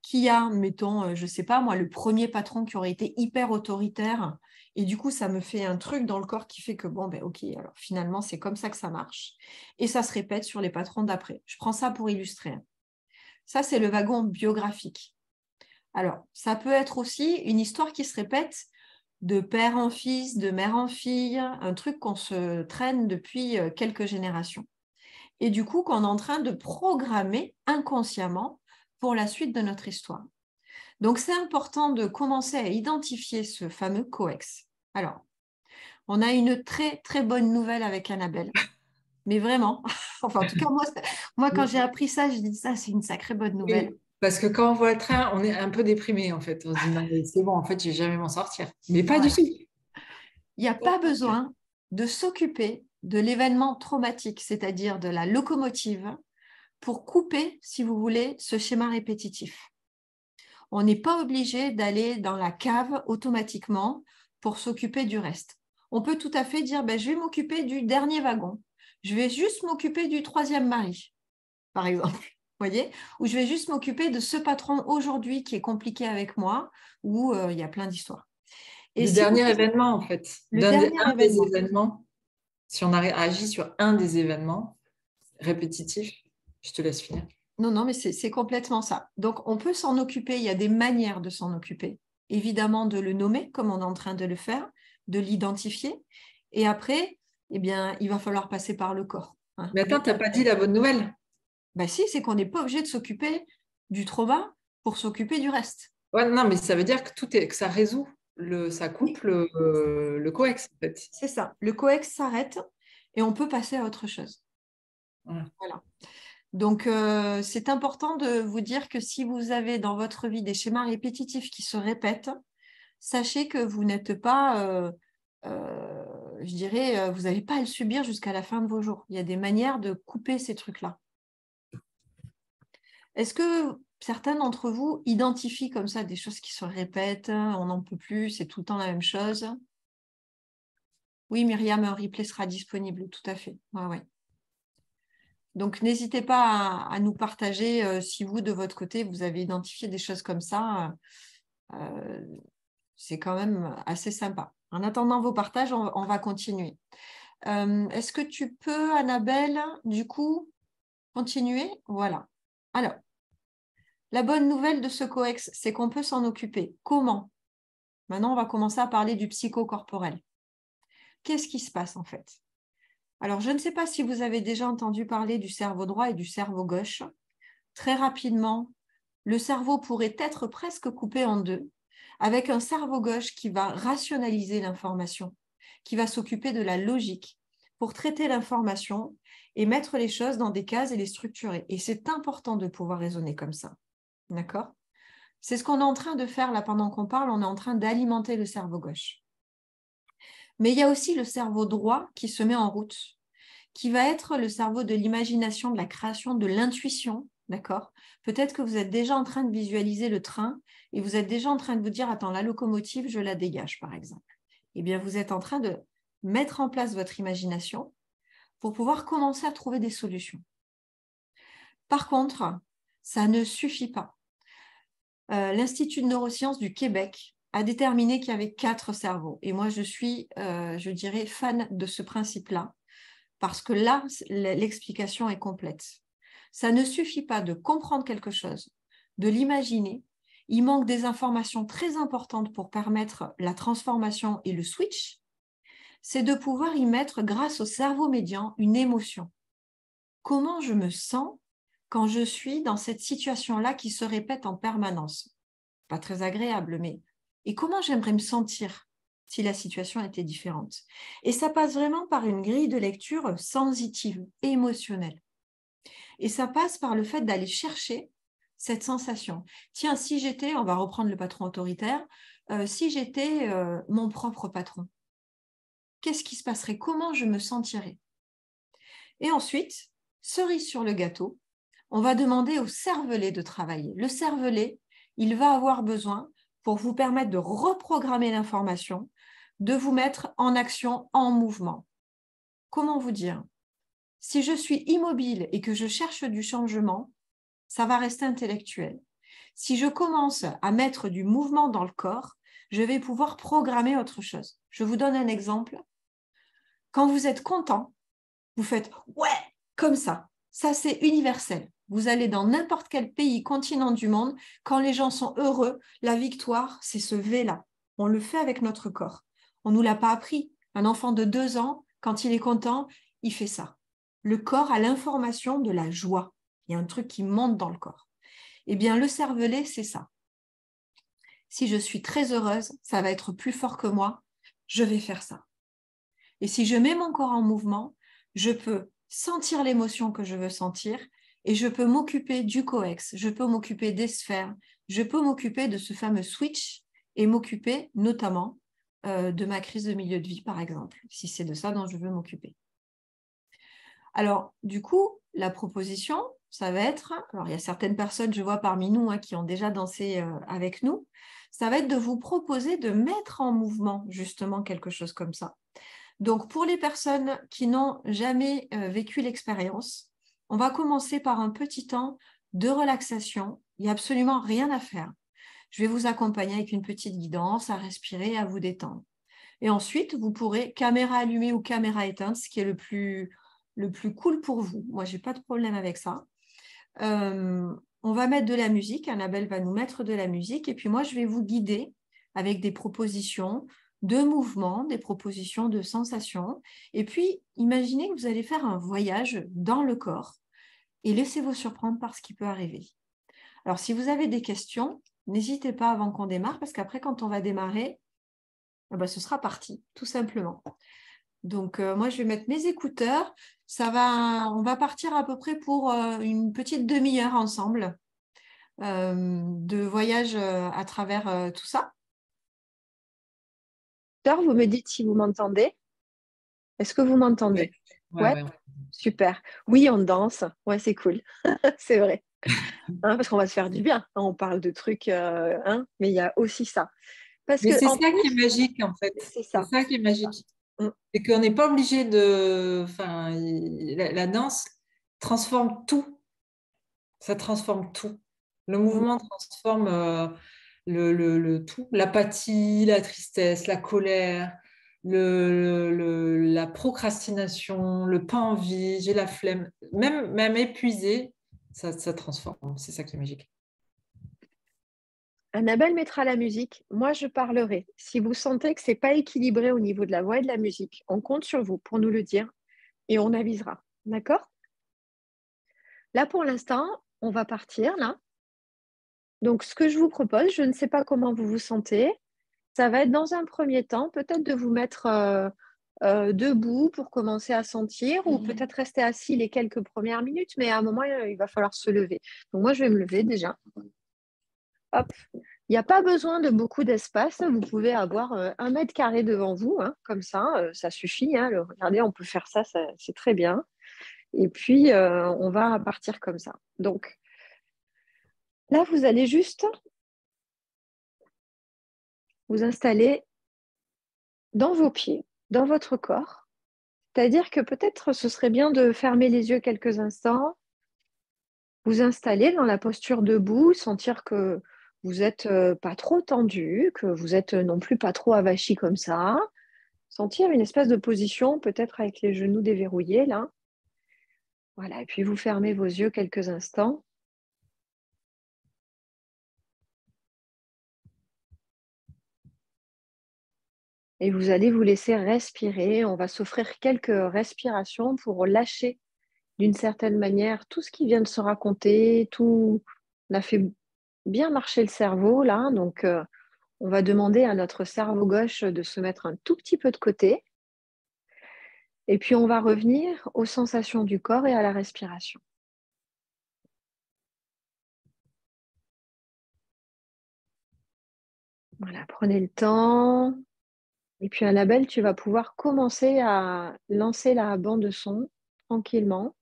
S1: qui a, mettons, je ne sais pas moi, le premier patron qui aurait été hyper autoritaire et du coup, ça me fait un truc dans le corps qui fait que, bon, ben ok, alors finalement, c'est comme ça que ça marche. Et ça se répète sur les patrons d'après. Je prends ça pour illustrer. Ça, c'est le wagon biographique. Alors, ça peut être aussi une histoire qui se répète de père en fils, de mère en fille, un truc qu'on se traîne depuis quelques générations. Et du coup, qu'on est en train de programmer inconsciemment pour la suite de notre histoire. Donc, c'est important de commencer à identifier ce fameux coex. Alors, on a une très, très bonne nouvelle avec Annabelle. Mais vraiment, enfin, en tout cas, moi quand j'ai appris ça, je dis ça, c'est une sacrée bonne nouvelle.
S2: Oui, parce que quand on voit le train, on est un peu déprimé en fait. On se dit non, mais c'est bon, en fait, je vais jamais m'en sortir. Mais pas du
S1: Voilà.
S2: tout.
S1: Il n'y a pas besoin de s'occuper de l'événement traumatique, c'est-à-dire de la locomotive, pour couper, si vous voulez, ce schéma répétitif. On n'est pas obligé d'aller dans la cave automatiquement pour s'occuper du reste. On peut tout à fait dire, ben, je vais m'occuper du dernier wagon. Je vais juste m'occuper du 3e mari, par exemple. Voyez, ou je vais juste m'occuper de ce patron aujourd'hui qui est compliqué avec moi, où il y a plein d'histoires. Et
S2: Du
S1: si vous
S2: dernier
S1: faites
S2: événement en fait.
S1: le dernier
S2: Un des
S1: événement,
S2: événements. Si on agit sur un des événements répétitifs, je te laisse finir.
S1: non, non, mais c'est complètement ça. Donc, on peut s'en occuper, il y a des manières de s'en occuper. Évidemment, de le nommer, comme on est en train de le faire, de l'identifier. Et après, eh bien, il va falloir passer par le corps, hein.
S2: Mais attends, tu n'as pas dit la bonne nouvelle.
S1: Ben si, c'est qu'on n'est pas obligé de s'occuper du trauma pour s'occuper du reste.
S2: Ouais, non, mais ça veut dire que que ça résout, ça coupe
S1: Oui,
S2: le coex en fait.
S1: c'est ça. Le coex s'arrête et on peut passer à autre chose.
S2: Voilà.
S1: Voilà. Donc, c'est important de vous dire que si vous avez dans votre vie des schémas répétitifs qui se répètent, sachez que vous n'êtes pas, je dirais, vous n'avez pas à le subir jusqu'à la fin de vos jours. Il y a des manières de couper ces trucs-là. Est-ce que certains d'entre vous identifient comme ça des choses qui se répètent, on n'en peut plus, c'est tout le temps la même chose? Oui, Myriam, un replay sera disponible, tout à fait. Ouais, ouais. Donc, n'hésitez pas à nous partager si vous, de votre côté, vous avez identifié des choses comme ça. C'est quand même assez sympa. En attendant vos partages, on va continuer. Est-ce que tu peux, Annabelle, du coup, continuer? Voilà. Alors, la bonne nouvelle de ce COEX, c'est qu'on peut s'en occuper. Comment? Maintenant, on va commencer à parler du psychocorporel. Qu'est-ce qui se passe en fait? Alors, je ne sais pas si vous avez déjà entendu parler du cerveau droit et du cerveau gauche. Très rapidement, le cerveau pourrait être presque coupé en deux, avec un cerveau gauche qui va rationaliser l'information, qui va s'occuper de la logique pour traiter l'information et mettre les choses dans des cases et les structurer. Et c'est important de pouvoir raisonner comme ça. D'accord? C'est ce qu'on est en train de faire là pendant qu'on parle, on est en train d'alimenter le cerveau gauche. Mais il y a aussi le cerveau droit qui se met en route, qui va être le cerveau de l'imagination, de la création, de l'intuition, d'accord? Peut-être que vous êtes déjà en train de visualiser le train et vous êtes déjà en train de vous dire, attends, la locomotive, je la dégage, par exemple. Eh bien, vous êtes en train de mettre en place votre imagination pour pouvoir commencer à trouver des solutions. Par contre, ça ne suffit pas. L'Institut de neurosciences du Québec a déterminé qu'il y avait 4 cerveaux. Et moi, je suis, je dirais, fan de ce principe-là, parce que là, l'explication est complète. Ça ne suffit pas de comprendre quelque chose, de l'imaginer. Il manque des informations très importantes pour permettre la transformation et le switch. C'est de pouvoir y mettre, grâce au cerveau médian, une émotion. Comment je me sens quand je suis dans cette situation-là qui se répète en permanence? Pas très agréable, mais... Et comment j'aimerais me sentir si la situation était différente? Et ça passe vraiment par une grille de lecture sensitive, émotionnelle. Et ça passe par le fait d'aller chercher cette sensation. Tiens, si j'étais, on va reprendre le patron autoritaire, si j'étais mon propre patron, qu'est-ce qui se passerait? Comment je me sentirais? Et ensuite, cerise sur le gâteau, on va demander au cervelet de travailler. Le cervelet, il va avoir besoin, pour vous permettre de reprogrammer l'information, de vous mettre en action, en mouvement. Comment vous dire? Si je suis immobile et que je cherche du changement, ça va rester intellectuel. Si je commence à mettre du mouvement dans le corps, je vais pouvoir programmer autre chose. Je vous donne un exemple. Quand vous êtes content, vous faites « ouais » comme ça. Ça, c'est universel. Vous allez dans n'importe quel pays, continent du monde, quand les gens sont heureux, la victoire, c'est ce V-là. On le fait avec notre corps. On ne nous l'a pas appris. Un enfant de 2 ans, quand il est content, il fait ça. Le corps a l'information de la joie. Il y a un truc qui monte dans le corps. Eh bien, le cervelet, c'est ça. Si je suis très heureuse, ça va être plus fort que moi, je vais faire ça. Et si je mets mon corps en mouvement, je peux sentir l'émotion que je veux sentir et je peux m'occuper du coex, je peux m'occuper des sphères, je peux m'occuper de ce fameux switch et m'occuper notamment de ma crise de milieu de vie, par exemple, si c'est de ça dont je veux m'occuper. Alors, du coup, la proposition, ça va être, alors il y a certaines personnes, je vois parmi nous, qui ont déjà dansé avec nous, ça va être de vous proposer de mettre en mouvement justement quelque chose comme ça. Donc, pour les personnes qui n'ont jamais vécu l'expérience, on va commencer par un petit temps de relaxation. Il n'y a absolument rien à faire. Je vais vous accompagner avec une petite guidance, à respirer, à vous détendre. Et ensuite, vous pourrez, caméra allumée ou caméra éteinte, ce qui est le plus cool pour vous. Moi, je n'ai pas de problème avec ça. On va mettre de la musique. Annabelle va nous mettre de la musique. Et puis moi, je vais vous guider avec des propositions de mouvements, des propositions de sensations. Et puis, imaginez que vous allez faire un voyage dans le corps et laissez-vous surprendre par ce qui peut arriver. Alors, si vous avez des questions, n'hésitez pas avant qu'on démarre, parce qu'après, quand on va démarrer, ce sera parti, tout simplement. Donc, moi, je vais mettre mes écouteurs. On va partir à peu près pour une petite demi-heure ensemble de voyage à travers tout ça.
S3: Vous me dites si vous m'entendez. Est-ce que vous m'entendez?
S2: Ouais.
S3: Super. Oui, on danse. Ouais, c'est cool. C'est vrai. Parce qu'on va se faire du bien. On parle de trucs, mais il y a aussi ça.
S2: Mais c'est ça qui est magique, en fait.
S3: C'est
S2: C'est
S3: ça.
S2: ça qui est magique. C'est qu'on n'est pas obligé de... Enfin, la danse transforme tout. Ça transforme tout. Le mouvement transforme le tout. L'apathie, la tristesse, la colère, la procrastination, le pas envie, j'ai la flemme, même épuisée, ça transforme. C'est ça qui est magique.
S3: Annabelle mettra la musique. Moi, je parlerai. Si vous sentez que c'est pas équilibré au niveau de la voix et de la musique, on compte sur vous pour nous le dire et on avisera. D'accord? Là, pour l'instant, on va partir là. Donc, ce que je vous propose, je ne sais pas comment vous vous sentez. Ça va être dans un premier temps, peut-être de vous mettre debout pour commencer à sentir ou peut-être rester assis les quelques premières minutes, mais à un moment, il va falloir se lever. Donc, moi, je vais me lever déjà. Hop. Il n'y a pas besoin de beaucoup d'espace. Vous pouvez avoir 1 mètre carré devant vous, hein, comme ça suffit. Hein. Regardez, on peut faire ça, c'est très bien. Et puis, on va partir comme ça. Donc, là, vous allez juste vous installer dans vos pieds, dans votre corps. C'est-à-dire que peut-être ce serait bien de fermer les yeux quelques instants, vous installer dans la posture debout, sentir que vous n'êtes pas trop tendu, que vous êtes non plus pas trop avachi comme ça. Sentir une espèce de position, peut-être avec les genoux déverrouillés, là. Voilà, et puis vous fermez vos yeux quelques instants. Et vous allez vous laisser respirer. On va s'offrir quelques respirations pour lâcher d'une certaine manière tout ce qui vient de se raconter. On a fait bien marcher le cerveau, là. Donc, on va demander à notre cerveau gauche de se mettre un tout petit peu de côté. Et puis, on va revenir aux sensations du corps et à la respiration. Voilà, prenez le temps. Et puis, Annabelle, tu vas pouvoir commencer à lancer la bande son tranquillement.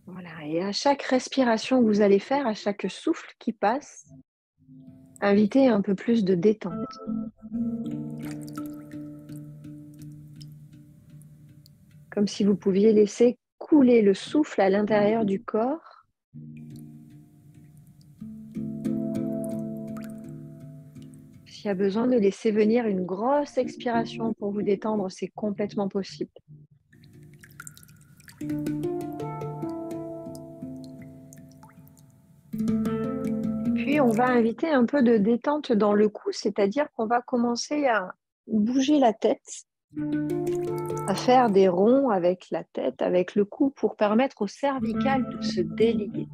S3: Voilà, et à chaque respiration que vous allez faire, à chaque souffle qui passe, invitez un peu plus de détente. Comme si vous pouviez laisser couler le souffle à l'intérieur du corps. S'il y a besoin de laisser venir une grosse expiration pour vous détendre, c'est complètement possible. Puis, on va inviter un peu de détente dans le cou, c'est-à-dire qu'on va commencer à bouger la tête, à faire des ronds avec la tête, avec le cou, pour permettre au cervical de se délier.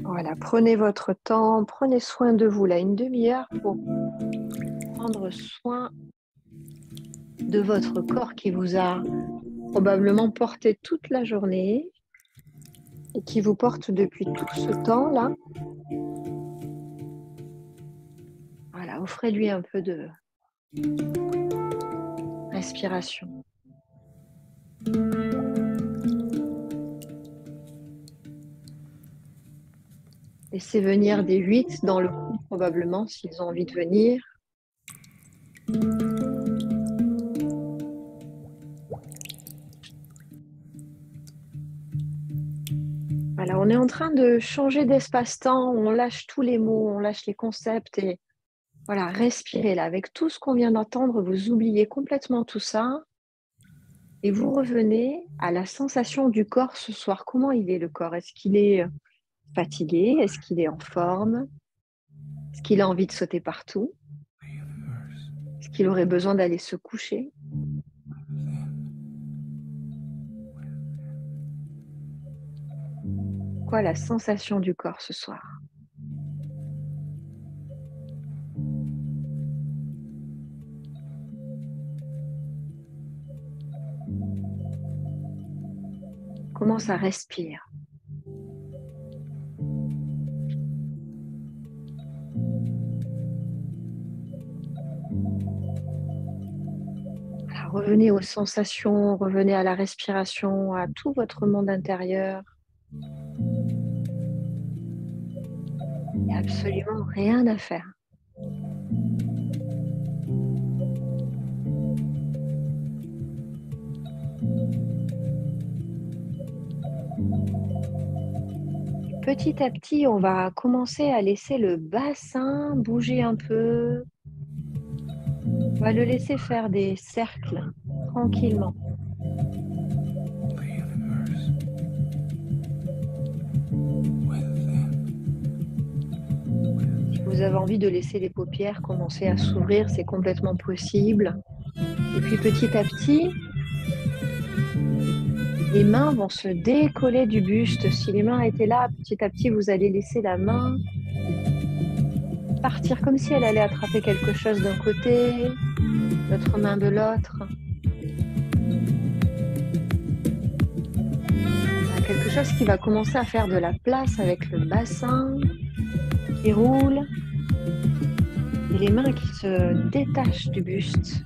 S3: Voilà, prenez votre temps, prenez soin de vous, là, une demi-heure pour prendre soin de votre corps qui vous a probablement porté toute la journée et qui vous porte depuis tout ce temps-là. Voilà, offrez-lui un peu de respiration. Laissez venir des 8 dans le cou, probablement, s'ils ont envie de venir. Voilà, on est en train de changer d'espace-temps, on lâche tous les mots, on lâche les concepts et voilà, respirez là. Avec tout ce qu'on vient d'entendre, vous oubliez complètement tout ça et vous revenez à la sensation du corps ce soir. Comment il est le corps? Est-ce qu'il est fatigué? Est-ce qu'il est en forme? Est-ce qu'il a envie de sauter partout? Est-ce qu'il aurait besoin d'aller se coucher? Quoi la sensation du corps ce soir? Comment ça respire? Alors, revenez aux sensations, revenez à la respiration, à tout votre monde intérieur. Il n'y a absolument rien à faire. petit à petit, on va commencer à laisser le bassin bouger un peu. On va le laisser faire des cercles tranquillement. Si vous avez envie de laisser les paupières commencer à s'ouvrir, c'est complètement possible. Et puis petit à petit, les mains vont se décoller du buste. Si les mains étaient là, petit à petit, vous allez laisser la main partir comme si elle allait attraper quelque chose d'un côté, l'autre main de l'autre. Quelque chose qui va commencer à faire de la place avec le bassin qui roule et les mains qui se détachent du buste.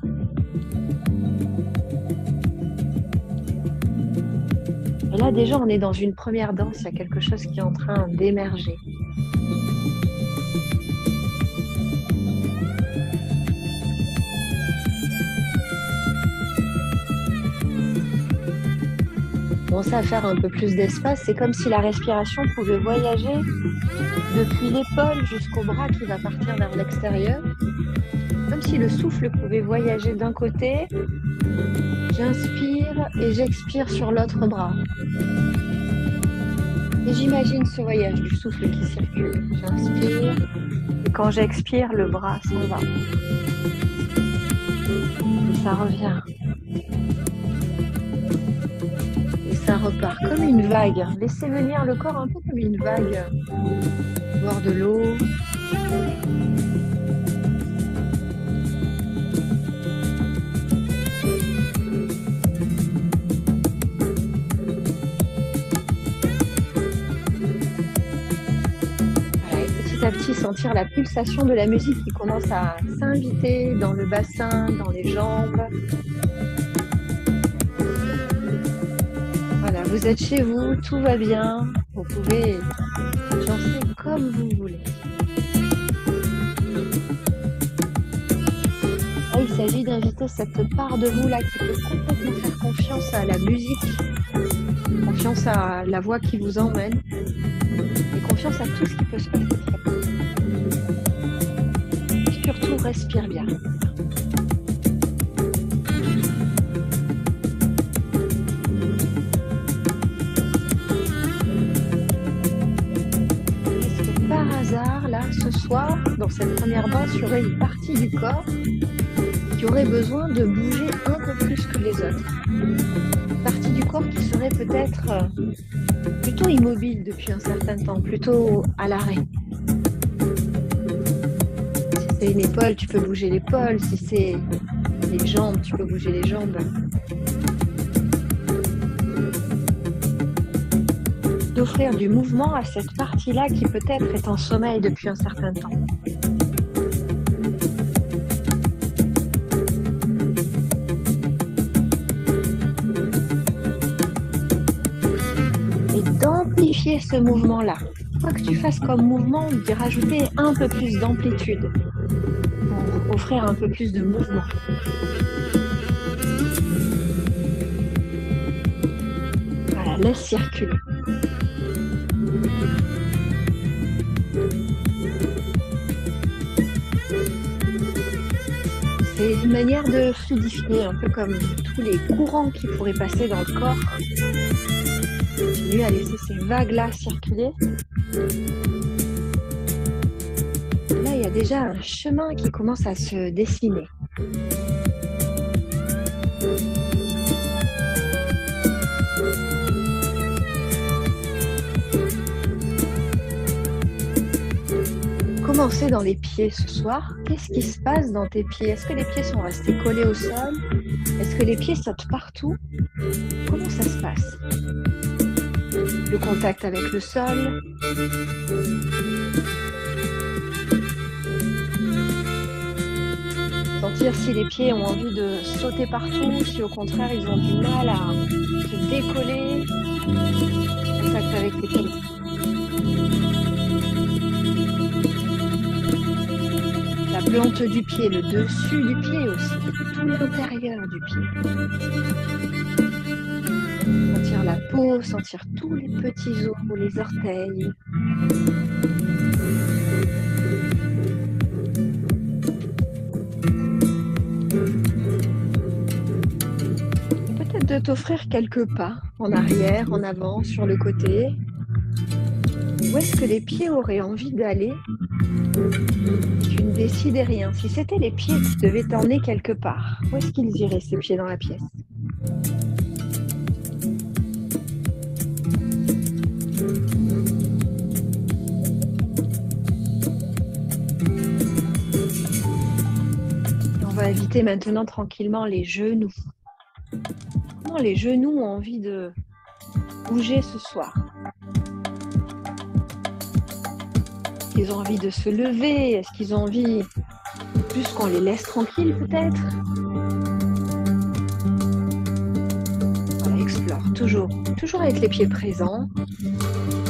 S3: Et là, déjà, on est dans une première danse. Il y a quelque chose qui est en train d'émerger. Commencez à faire un peu plus d'espace. C'est comme si la respiration pouvait voyager depuis l'épaule jusqu'au bras qui va partir vers l'extérieur. Comme si le souffle pouvait voyager d'un côté. J'inspire et j'expire sur l'autre bras. Et j'imagine ce voyage du souffle qui circule. J'inspire et quand j'expire, le bras s'en va. Et ça revient. Et ça repart comme une vague. Laissez venir le corps un peu comme une vague. Boire de l'eau. Petit à petit, sentir la pulsation de la musique qui commence à s'inviter dans le bassin, dans les jambes. Voilà, vous êtes chez vous, tout va bien. Vous pouvez danser comme vous voulez. Là, il s'agit d'inviter cette part de vous là qui peut complètement faire confiance à la musique, confiance à la voix qui vous emmène et confiance à tout ce qui peut se passer. Surtout, respire bien. Est-ce que par hasard, là, ce soir, dans cette première danse, il y aurait une partie du corps qui aurait besoin de bouger un peu plus que les autres? Une partie du corps qui serait peut-être plutôt immobile depuis un certain temps, plutôt à l'arrêt. Si c'est une épaule, tu peux bouger l'épaule. Si c'est les jambes, tu peux bouger les jambes. D'offrir du mouvement à cette partie-là qui peut-être est en sommeil depuis un certain temps. Et d'amplifier ce mouvement-là. Quoi que tu fasses comme mouvement, d'y rajouter un peu plus d'amplitude pour offrir un peu plus de mouvement. Voilà, laisse circuler. C'est une manière de fluidifier, un peu comme tous les courants qui pourraient passer dans le corps. Continue à laisser ces vagues-là circuler. Là, il y a déjà un chemin qui commence à se dessiner. Commencez dans les pieds ce soir. Qu'est-ce qui se passe dans tes pieds? Est-ce que les pieds sont restés collés au sol? Est-ce que les pieds sautent partout? Comment ça se passe? Le contact avec le sol. Sentir si les pieds ont envie de sauter partout, si au contraire ils ont du mal à se décoller. Contact avec les pieds. La plante du pied, le dessus du pied aussi, tout l'intérieur du pied. Sentir la peau, sentir tous les petits os, les orteils, Peut-être de t'offrir quelques pas en arrière, en avant, sur le côté. Où est-ce que les pieds auraient envie d'aller? Tu ne décides rien. Si c'était les pieds qui devaient t'emmener quelque part, où est-ce qu'ils iraient, ces pieds dans la pièce? On va éviter maintenant tranquillement les genoux. Comment les genoux ont envie de bouger ce soir? Est-ce qu'ils ont envie de se lever? Est-ce qu'ils ont envie plus qu'on les laisse tranquilles peut-être? Voilà, explore, toujours avec les pieds présents,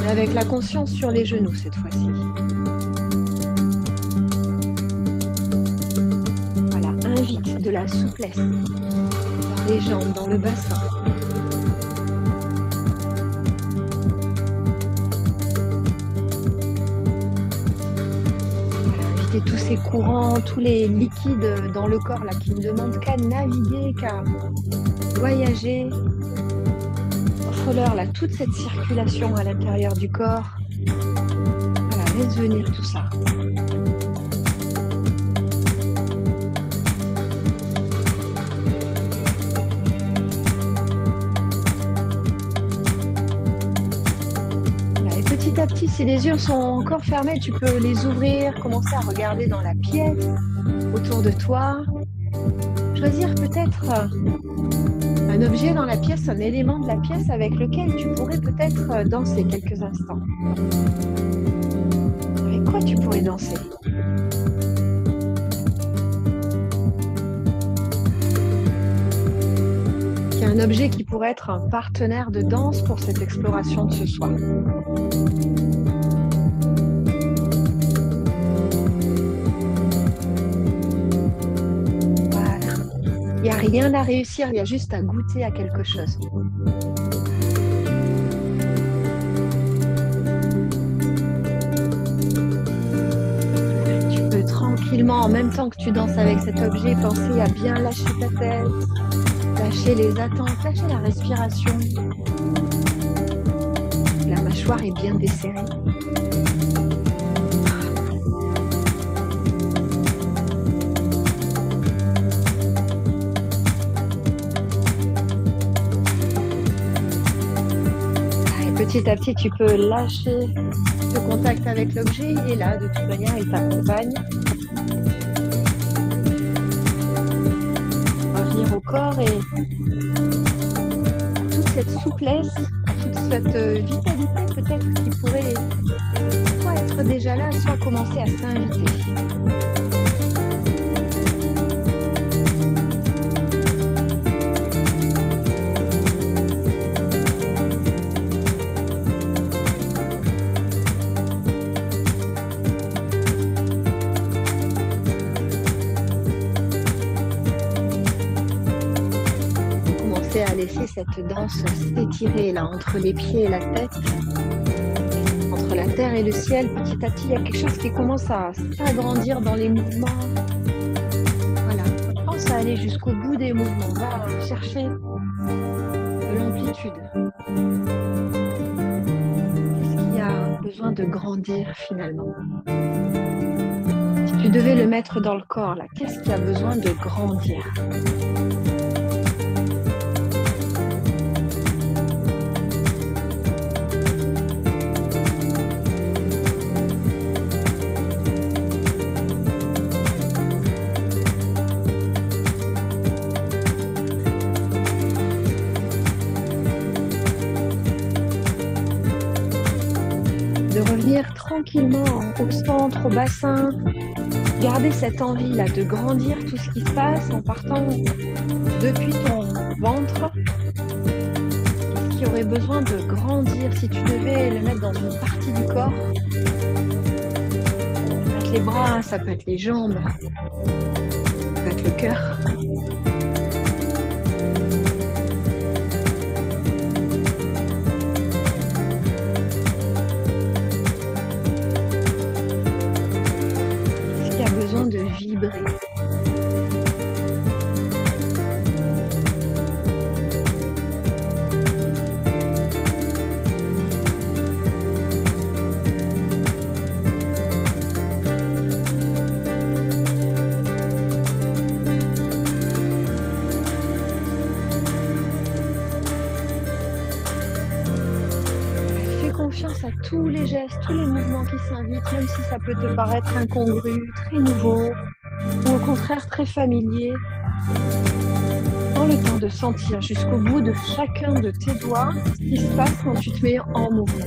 S3: mais avec la conscience sur les genoux cette fois-ci. Voilà, invite de la souplesse dans les jambes, dans le bassin. Tous ces courants, tous les liquides dans le corps là, qui ne demandent qu'à naviguer, qu'à voyager. Offre-leur là, toute cette circulation à l'intérieur du corps. Voilà, laisse venir tout ça. Petit à petit, si les yeux sont encore fermés, tu peux les ouvrir, commencer à regarder dans la pièce, autour de toi. Choisir peut-être un objet dans la pièce, un élément de la pièce avec lequel tu pourrais peut-être danser quelques instants. Avec quoi tu pourrais danser? Il y a un objet qui pourrait être un partenaire de danse pour cette exploration de ce soir. Il n'y a rien à réussir, il y a juste à goûter à quelque chose. Tu peux tranquillement, en même temps que tu danses avec cet objet, penser à bien lâcher ta tête, lâcher les attentes, lâcher la respiration. La mâchoire est bien desserrée. Petit à petit, tu peux lâcher ce contact avec l'objet. Il est là, de toute manière, il t'accompagne. Revenir au corps et toute cette souplesse, toute cette vitalité peut-être qui pourrait soit être déjà là, soit commencer à s'inviter. À laisser cette danse s'étirer là entre les pieds et la tête, entre la terre et le ciel. Petit à petit, il y a quelque chose qui commence à s'agrandir dans les mouvements. Voilà, pense à aller jusqu'au bout des mouvements, va chercher de l'amplitude. Qu'est-ce qui a besoin de grandir finalement? Si tu devais le mettre dans le corps, là, qu'est-ce qui a besoin de grandir? Tranquillement au centre, au bassin, garder cette envie là de grandir tout ce qui se passe en partant depuis ton ventre. Ce qui aurait besoin de grandir si tu devais le mettre dans une partie du corps. Ça peut être les bras, ça peut être les jambes, ça peut être le cœur. besoin de vibrer. Confiance à tous les gestes, tous les mouvements qui s'invitent, même si ça peut te paraître incongru, très nouveau, ou au contraire très familier. Prends le temps de sentir jusqu'au bout de chacun de tes doigts ce qui se passe quand tu te mets en mouvement.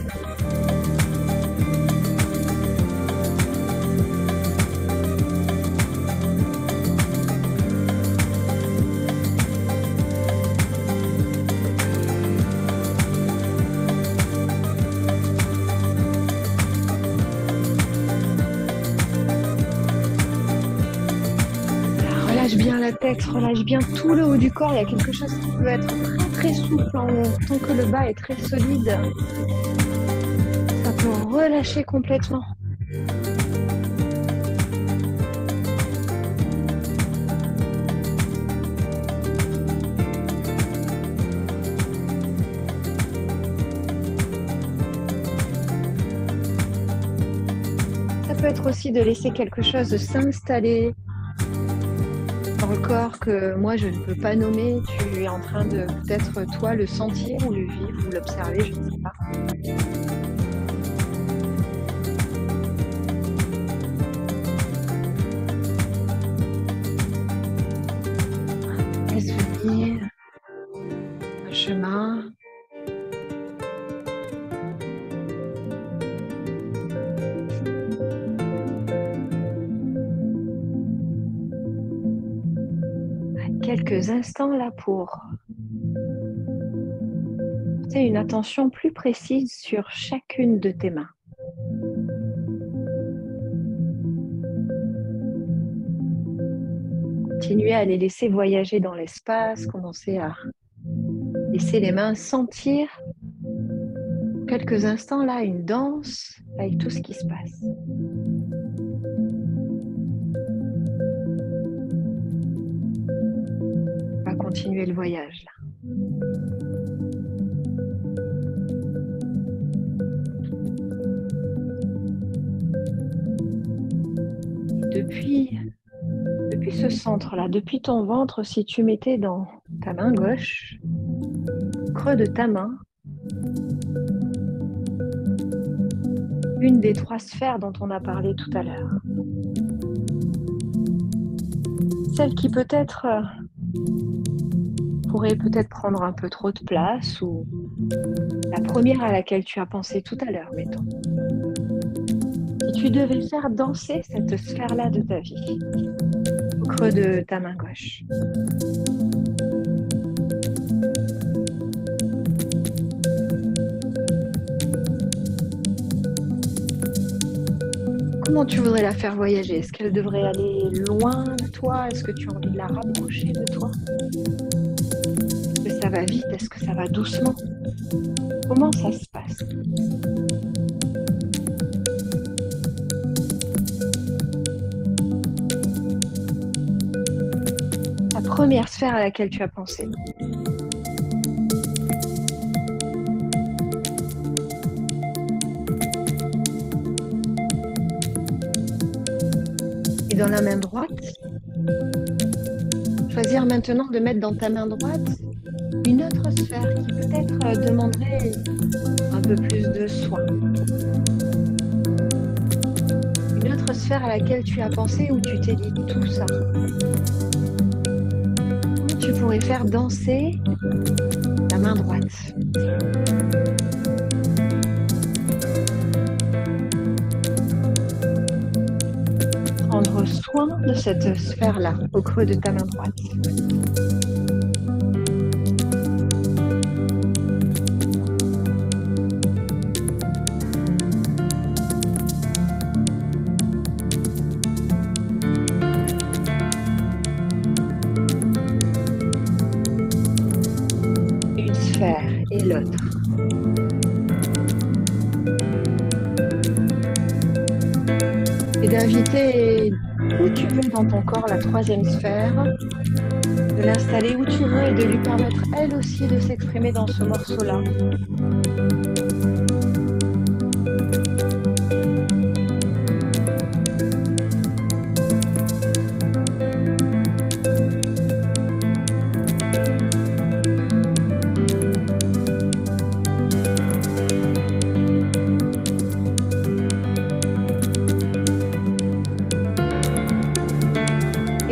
S3: Relâche bien la tête, relâche bien tout le haut du corps. Il y a quelque chose qui peut être très très souple en haut. Tant que le bas est très solide, ça peut relâcher complètement. Ça peut être aussi de laisser quelque chose s'installer dans le corps que moi je ne peux pas nommer. Tu es en train de peut-être toi le sentir ou le vivre ou l'observer, je ne sais pas. Laisse venir un chemin. Quelques instants là pour porter une attention plus précise sur chacune de tes mains. Continuez à les laisser voyager dans l'espace, commencez à laisser les mains sentir quelques instants là une danse avec tout ce qui se passe. Continuer le voyage là. Depuis ce centre-là, depuis ton ventre, si tu mettais dans ta main gauche, au creux de ta main, une des 3 sphères dont on a parlé tout à l'heure. Celle qui peut-être pourrait peut-être prendre un peu trop de place, ou la première à laquelle tu as pensé tout à l'heure, mettons. Si tu devais faire danser cette sphère-là de ta vie, au creux de ta main gauche. Comment tu voudrais la faire voyager? Est-ce qu'elle devrait aller loin de toi? Est-ce que tu as envie de la rapprocher de toi? Est-ce que ça va vite? Est-ce que ça va doucement? Comment ça se passe? La première sphère à laquelle tu as pensé. Et dans la main droite, choisir maintenant de mettre dans ta main droite une autre sphère qui peut-être demanderait un peu plus de soin. Une autre sphère à laquelle tu as pensé où tu t'es dit tout ça. Comment tu pourrais faire danser la main droite? Prendre soin de cette sphère-là, au creux de ta main droite. Une sphère et l'autre. Et d'inviter où tu veux dans ton corps la troisième sphère, de l'installer où tu veux et de lui permettre elle aussi de s'exprimer dans ce morceau-là.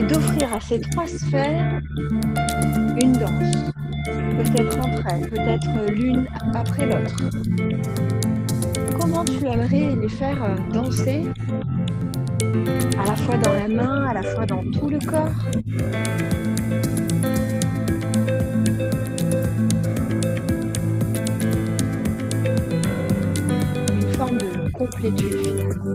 S3: D'offrir à ces trois sphères une danse, peut-être entre elles, peut-être l'une après l'autre. Comment tu aimerais les faire danser, à la fois dans la main, à la fois dans tout le corps? Une forme de complétude finalement.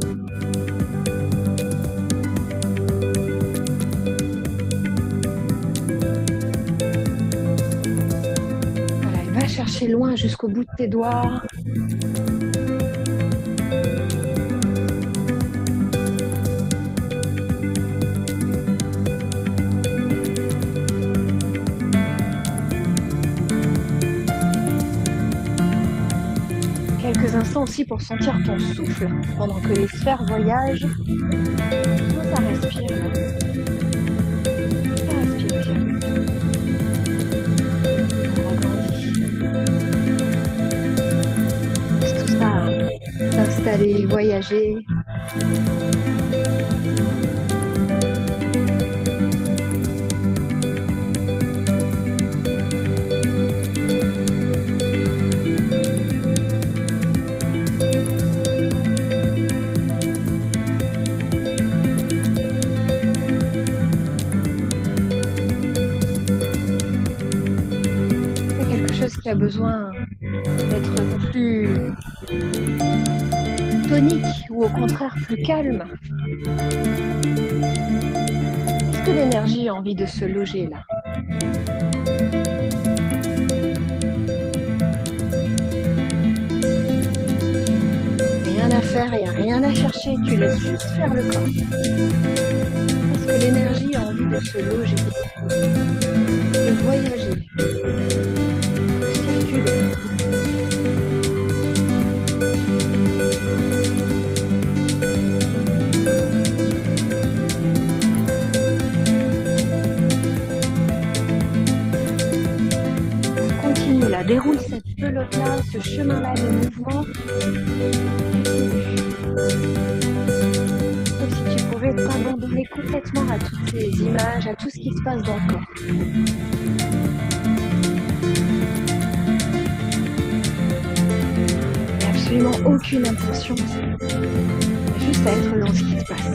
S3: Chercher loin jusqu'au bout de tes doigts. Quelques instants aussi pour sentir ton souffle pendant que les sphères voyagent. Ça respire. Ça respire bien. S'installer, voyager. C'est quelque chose qui a besoin d'être plus tonique ou au contraire plus calme? Est-ce que l'énergie a envie de se loger là? Rien à faire et rien à chercher, tu laisses juste faire le corps. Est-ce que l'énergie a envie de se loger, de voyager, de circuler? Déroule cette pelote-là, ce chemin-là de mouvement. Comme si tu pouvais t'abandonner complètement à toutes ces images, à tout ce qui se passe dans le corps. Il n'y a absolument aucune intention. Juste à être dans ce qui se passe.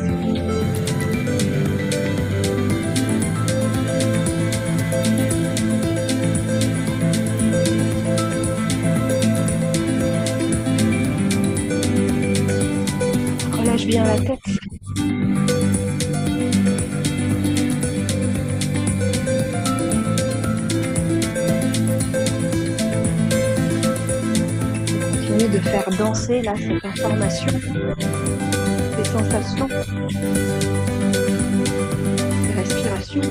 S3: Relâche bien la tête. Continue de faire danser là cette information, ces sensations, ces respirations.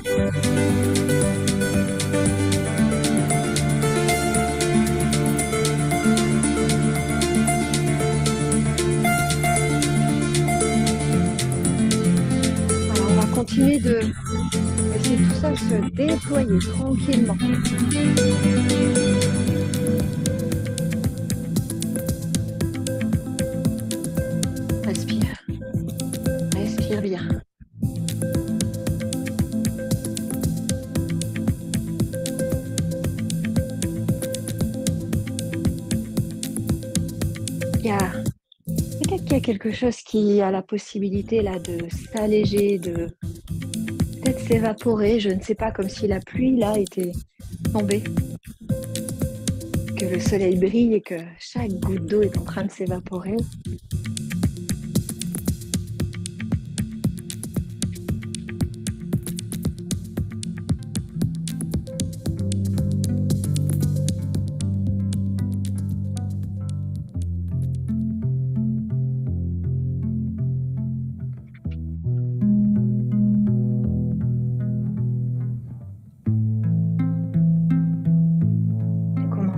S3: Continuer de laisser tout ça se déployer tranquillement. Respire. Respire bien. Peut-être qu'il y a quelque chose qui a la possibilité là de s'alléger, de peut-être s'évaporer, je ne sais pas, comme si la pluie là était tombée, que le soleil brille et que chaque goutte d'eau est en train de s'évaporer.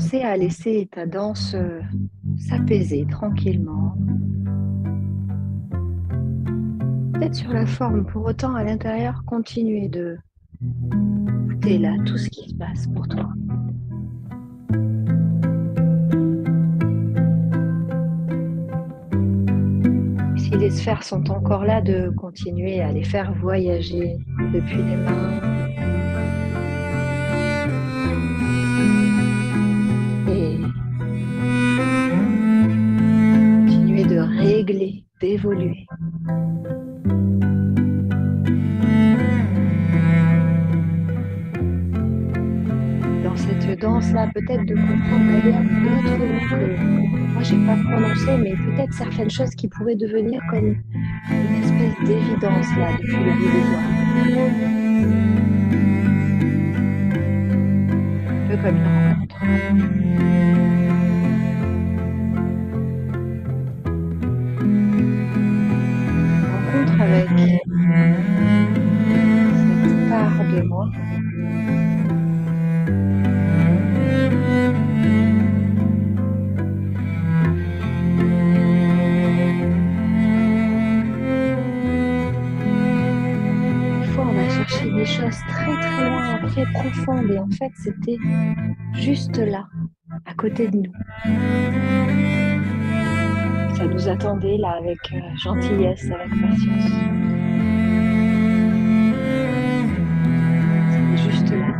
S3: commencer à laisser ta danse s'apaiser tranquillement. Peut-être sur la forme, pour autant à l'intérieur, continuer de écouter là tout ce qui se passe pour toi. Si les sphères sont encore là, de continuer à les faire voyager depuis les mains. Et continuer de régler, d'évoluer. Dans cette danse-là, peut-être de comprendre d'ailleurs d'autres mots que moi j'ai pas prononcé, mais peut-être certaines choses qui pourraient devenir comme une espèce d'évidence là depuis le bout des doigts. Un peu comme une rencontre. Rencontre avec cette part de moi. Des choses très très loin, très profondes, et en fait c'était juste là, à côté de nous. Ça nous attendait là avec gentillesse, avec patience. C'était juste là.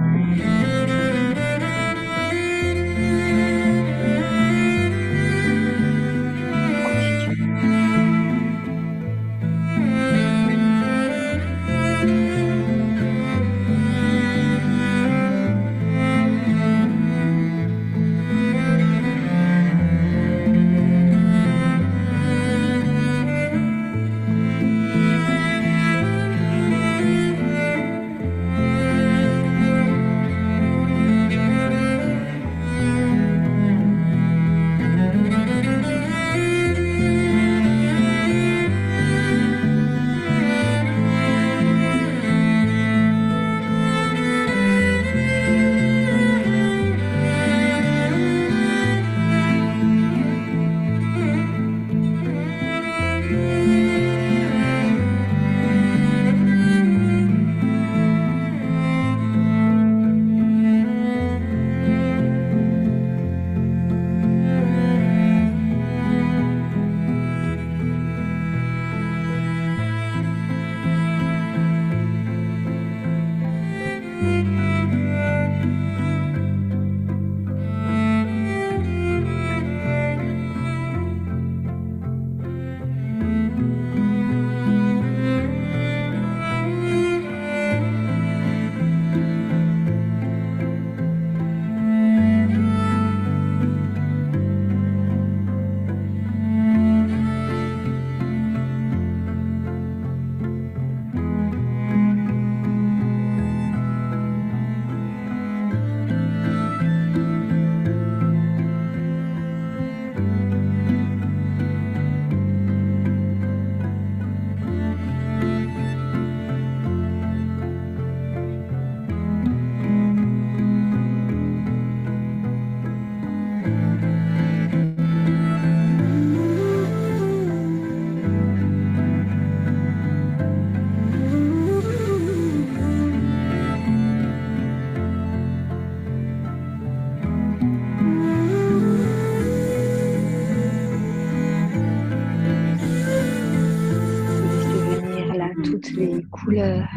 S3: Toutes les couleurs,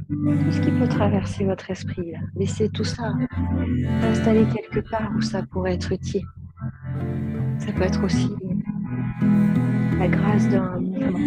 S3: tout ce qui peut traverser votre esprit. Là. Laissez tout ça s'installer quelque part où ça pourrait être utile. Ça peut être aussi la grâce d'un mouvement.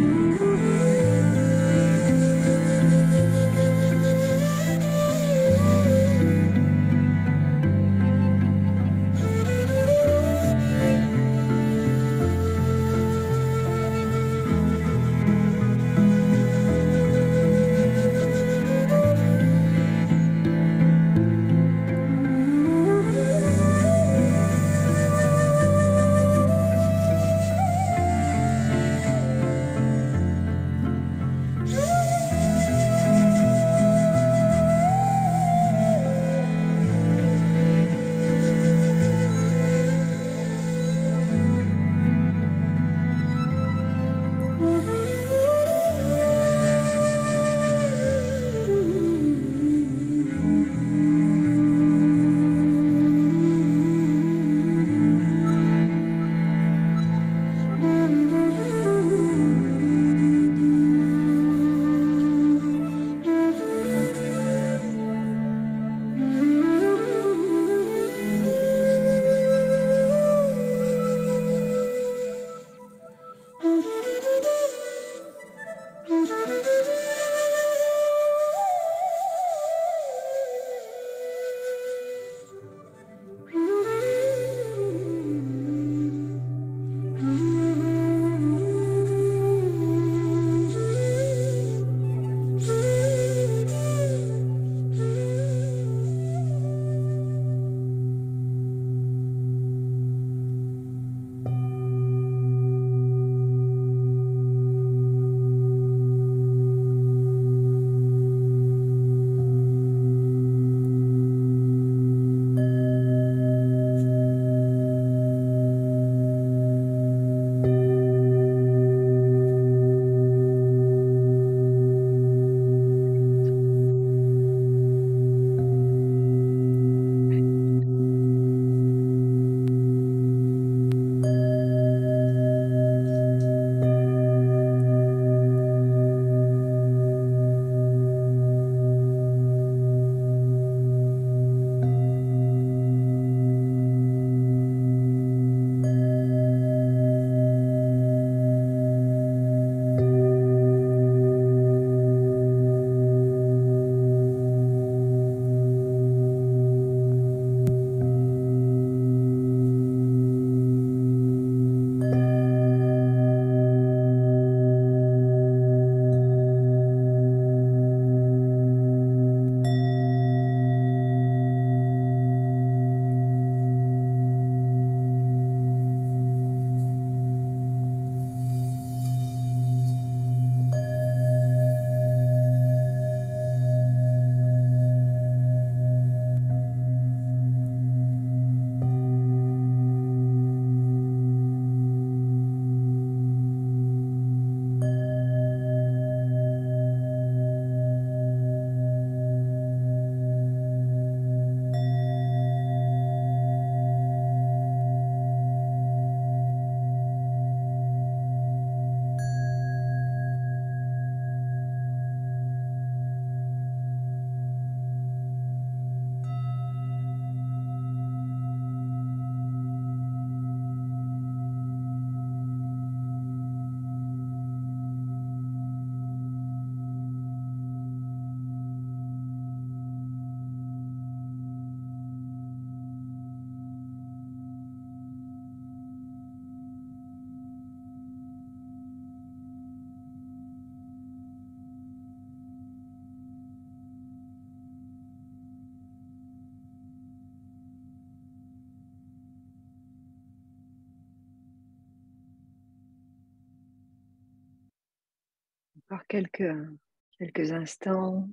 S3: Encore quelques instants.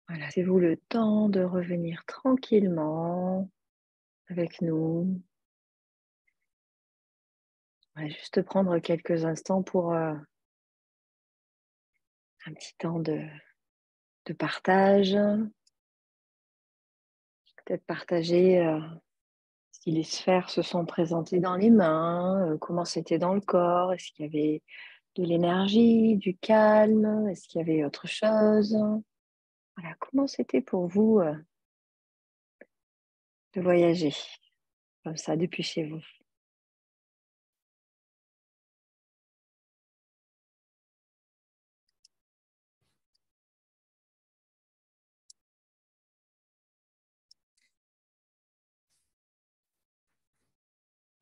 S3: Voilà, laissez-vous le temps de revenir tranquillement avec nous. On va juste prendre quelques instants pour un petit temps de partage. Peut-être partager si les sphères se sont présentées dans les mains, comment c'était dans le corps, est-ce qu'il y avait de l'énergie, du calme, est-ce qu'il y avait autre chose? Voilà, comment c'était pour vous de voyager comme ça depuis chez vous?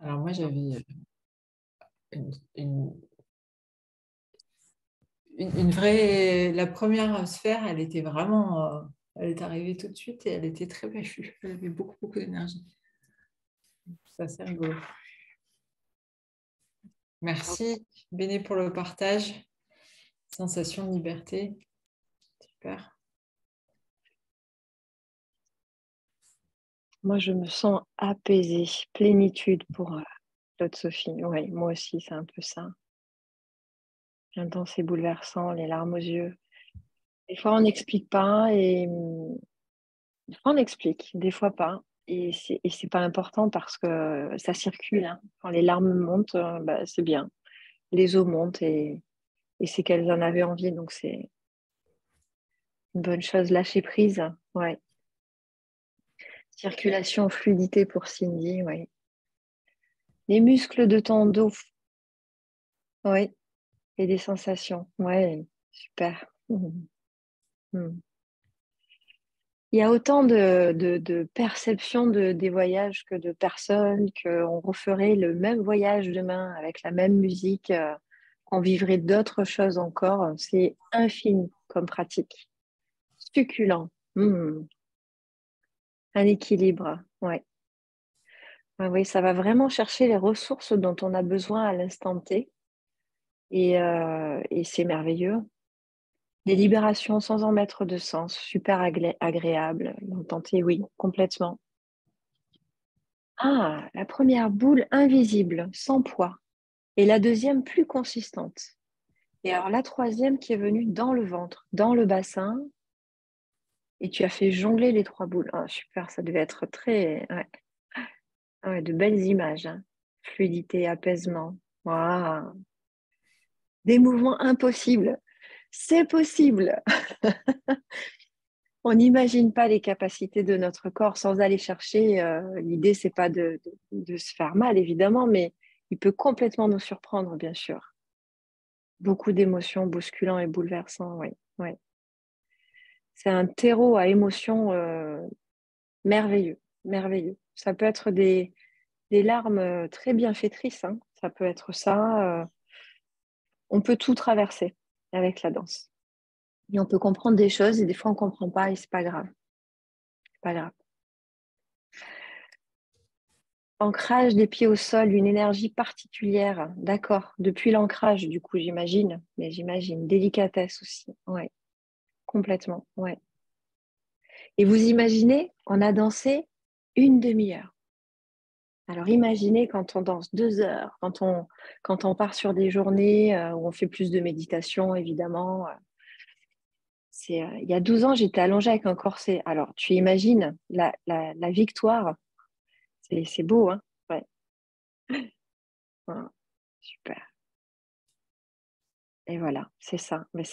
S2: Alors moi, j'avais une, une- une vraie... La première sphère, elle était vraiment... elle est arrivée tout de suite et elle était très péchue. Elle avait beaucoup, beaucoup d'énergie. C'est assez rigolo. Merci, Béné, pour le partage. Sensation de liberté. Super.
S3: Moi, je me sens apaisée, plénitude pour Claude Sophie. Oui, moi aussi, c'est un peu ça. Intense et bouleversant, les larmes aux yeux. Des fois, on n'explique pas et des fois, on explique, des fois pas. Et c'est pas important parce que ça circule, hein. Quand les larmes montent, bah, c'est bien. Les eaux montent et c'est qu'elles en avaient envie, donc c'est une bonne chose. Lâcher prise, ouais. Circulation, fluidité pour Cindy, ouais. Les muscles de ton dos, ouais. Et des sensations, ouais. Super. Mhm. Mhm. Il y a autant de perceptions des voyages que de personnes, qu'on referait le même voyage demain avec la même musique, qu'on vivrait d'autres choses encore. C'est infini comme pratique. Succulent. Un équilibre. Ouais. Ouais, oui, ça va vraiment chercher les ressources dont on a besoin à l'instant T. Et c'est merveilleux. Des libérations sans en mettre de sens. Super agréable. L'instant T, oui, complètement. Ah, la première boule invisible, sans poids. Et la deuxième plus consistante. Et alors la troisième qui est venue dans le ventre, dans le bassin. Et tu as fait jongler les trois boules. Ah, super, ça devait être très... Ouais. Ah ouais, de belles images, hein. Fluidité, apaisement. Waouh. Des mouvements impossibles. C'est possible. On n'imagine pas les capacités de notre corps sans aller chercher. L'idée, c'est pas de se faire mal, évidemment, mais il peut complètement nous surprendre, bien sûr. Beaucoup d'émotions bousculants et bouleversants, oui. Ouais. C'est un terreau à émotions merveilleux, merveilleux. Ça peut être des larmes très bienfaitrices, hein. Ça peut être ça. On peut tout traverser avec la danse. Et on peut comprendre des choses et des fois on ne comprend pas et c'est pas grave. C'est pas grave. Ancrage des pieds au sol, une énergie particulière. D'accord. Depuis l'ancrage, du coup, j'imagine. Mais j'imagine. Délicatesse aussi. Ouais. Complètement. Ouais. Et vous imaginez, on a dansé une demi-heure. Alors imaginez quand on danse 2 heures, quand on part sur des journées où on fait plus de méditation, évidemment. Il y a 12 ans, j'étais allongée avec un corset. Alors, tu imagines la victoire. C'est beau, hein? Ouais. Voilà. Super. Et voilà, c'est ça. Mais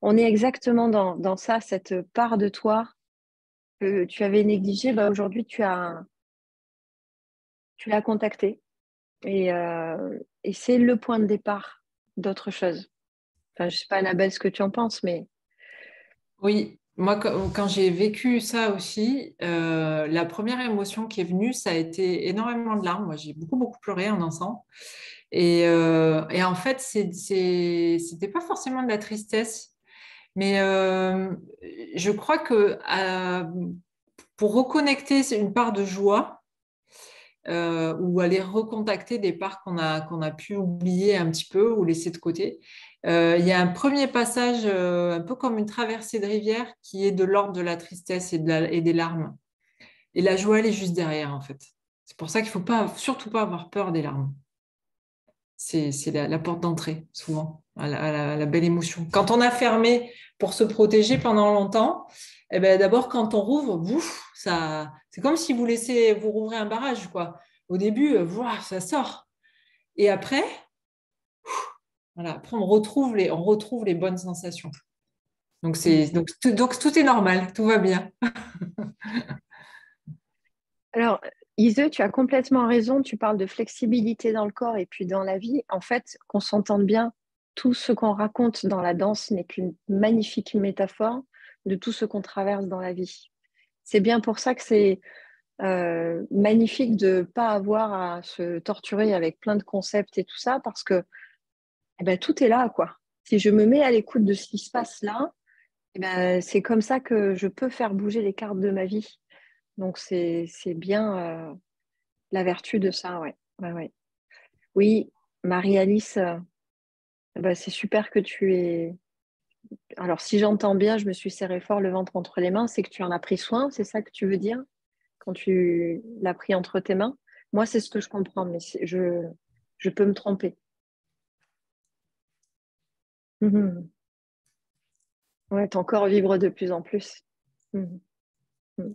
S3: on est exactement dans ça, cette part de toi que tu avais négligée. Bah, aujourd'hui, tu l'as contactée. Et c'est le point de départ d'autre chose. Enfin, je ne sais pas, Annabelle, ce que tu en penses, mais
S2: Oui, moi, quand j'ai vécu ça aussi, la première émotion qui est venue, ça a été énormément de larmes. Moi, j'ai beaucoup, beaucoup pleuré en dansant. Et en fait, c'était pas forcément de la tristesse, mais je crois que pour reconnecter une part de joie, ou aller recontacter des parts qu'on a pu oublier un petit peu ou laisser de côté. Il y a un premier passage, un peu comme une traversée de rivière, qui est de l'ordre de la tristesse et des larmes. Et la joie, elle est juste derrière, en fait. C'est pour ça qu'il ne faut surtout pas avoir peur des larmes. C'est la porte d'entrée, souvent, à la belle émotion. Quand on a fermé pour se protéger pendant longtemps, eh ben, d'abord, quand on rouvre, bouf, c'est comme si vous rouvrez un barrage, quoi. Au début, ça sort. Et après, voilà, après on retrouve les bonnes sensations. Donc, tout est normal, tout va bien.
S3: Alors, Ise, tu as complètement raison. Tu parles de flexibilité dans le corps et puis dans la vie. En fait, qu'on s'entende bien, tout ce qu'on raconte dans la danse n'est qu'une magnifique métaphore de tout ce qu'on traverse dans la vie. C'est bien pour ça que c'est magnifique de ne pas avoir à se torturer avec plein de concepts et tout ça, parce que eh ben, tout est là, quoi. Si je me mets à l'écoute de ce qui se passe là, eh ben, c'est comme ça que je peux faire bouger les cartes de ma vie. Donc, c'est bien la vertu de ça, ouais. Ouais, ouais. Oui, Marie-Alice, bah, c'est super que tu aies... Alors, si j'entends bien, je me suis serré fort le ventre entre les mains, c'est que tu en as pris soin, c'est ça que tu veux dire, quand tu l'as pris entre tes mains? Moi, c'est ce que je comprends, mais je peux me tromper. Mhm. Ouais, ton corps vibre de plus en plus. Mhm. Mhm.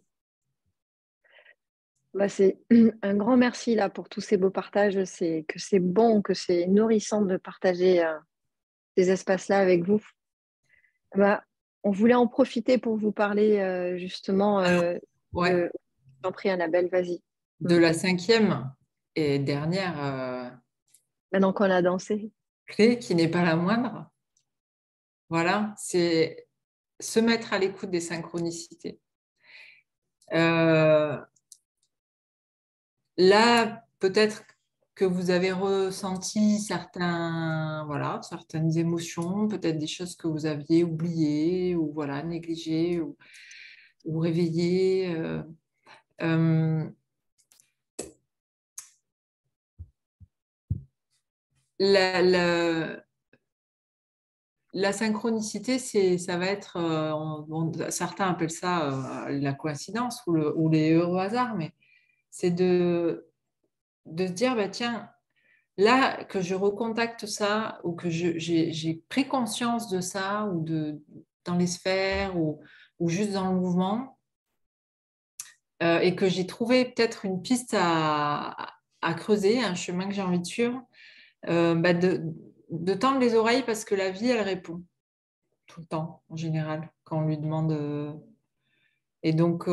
S3: Bah, c'est un grand merci là pour tous ces beaux partages. C'est bon, que c'est nourrissant de partager ces espaces-là avec vous. Bah, on voulait en profiter pour vous parler justement
S2: Alors, ouais,
S3: de... J'en prie, Annabelle, vas-y.
S2: de
S3: Mm.
S2: la cinquième et dernière
S3: Maintenant qu'on a dansé.
S2: clé, qui n'est pas la moindre, voilà, c'est se mettre à l'écoute des synchronicités. Euh, Là, peut-être que vous avez ressenti certaines émotions, peut-être des choses que vous aviez oubliées ou voilà, négligées ou réveillées. Euh, la, la- la synchronicité, ça va être, certains appellent ça la coïncidence ou les heureux hasards, mais c'est de se dire, bah, tiens, là, que je recontacte ça ou que j'ai pris conscience de ça dans les sphères ou juste dans le mouvement et que j'ai trouvé peut-être une piste à creuser, un chemin que j'ai envie de suivre, bah, de tendre les oreilles parce que la vie, elle répond tout le temps, en général, quand on lui demande. Et donc,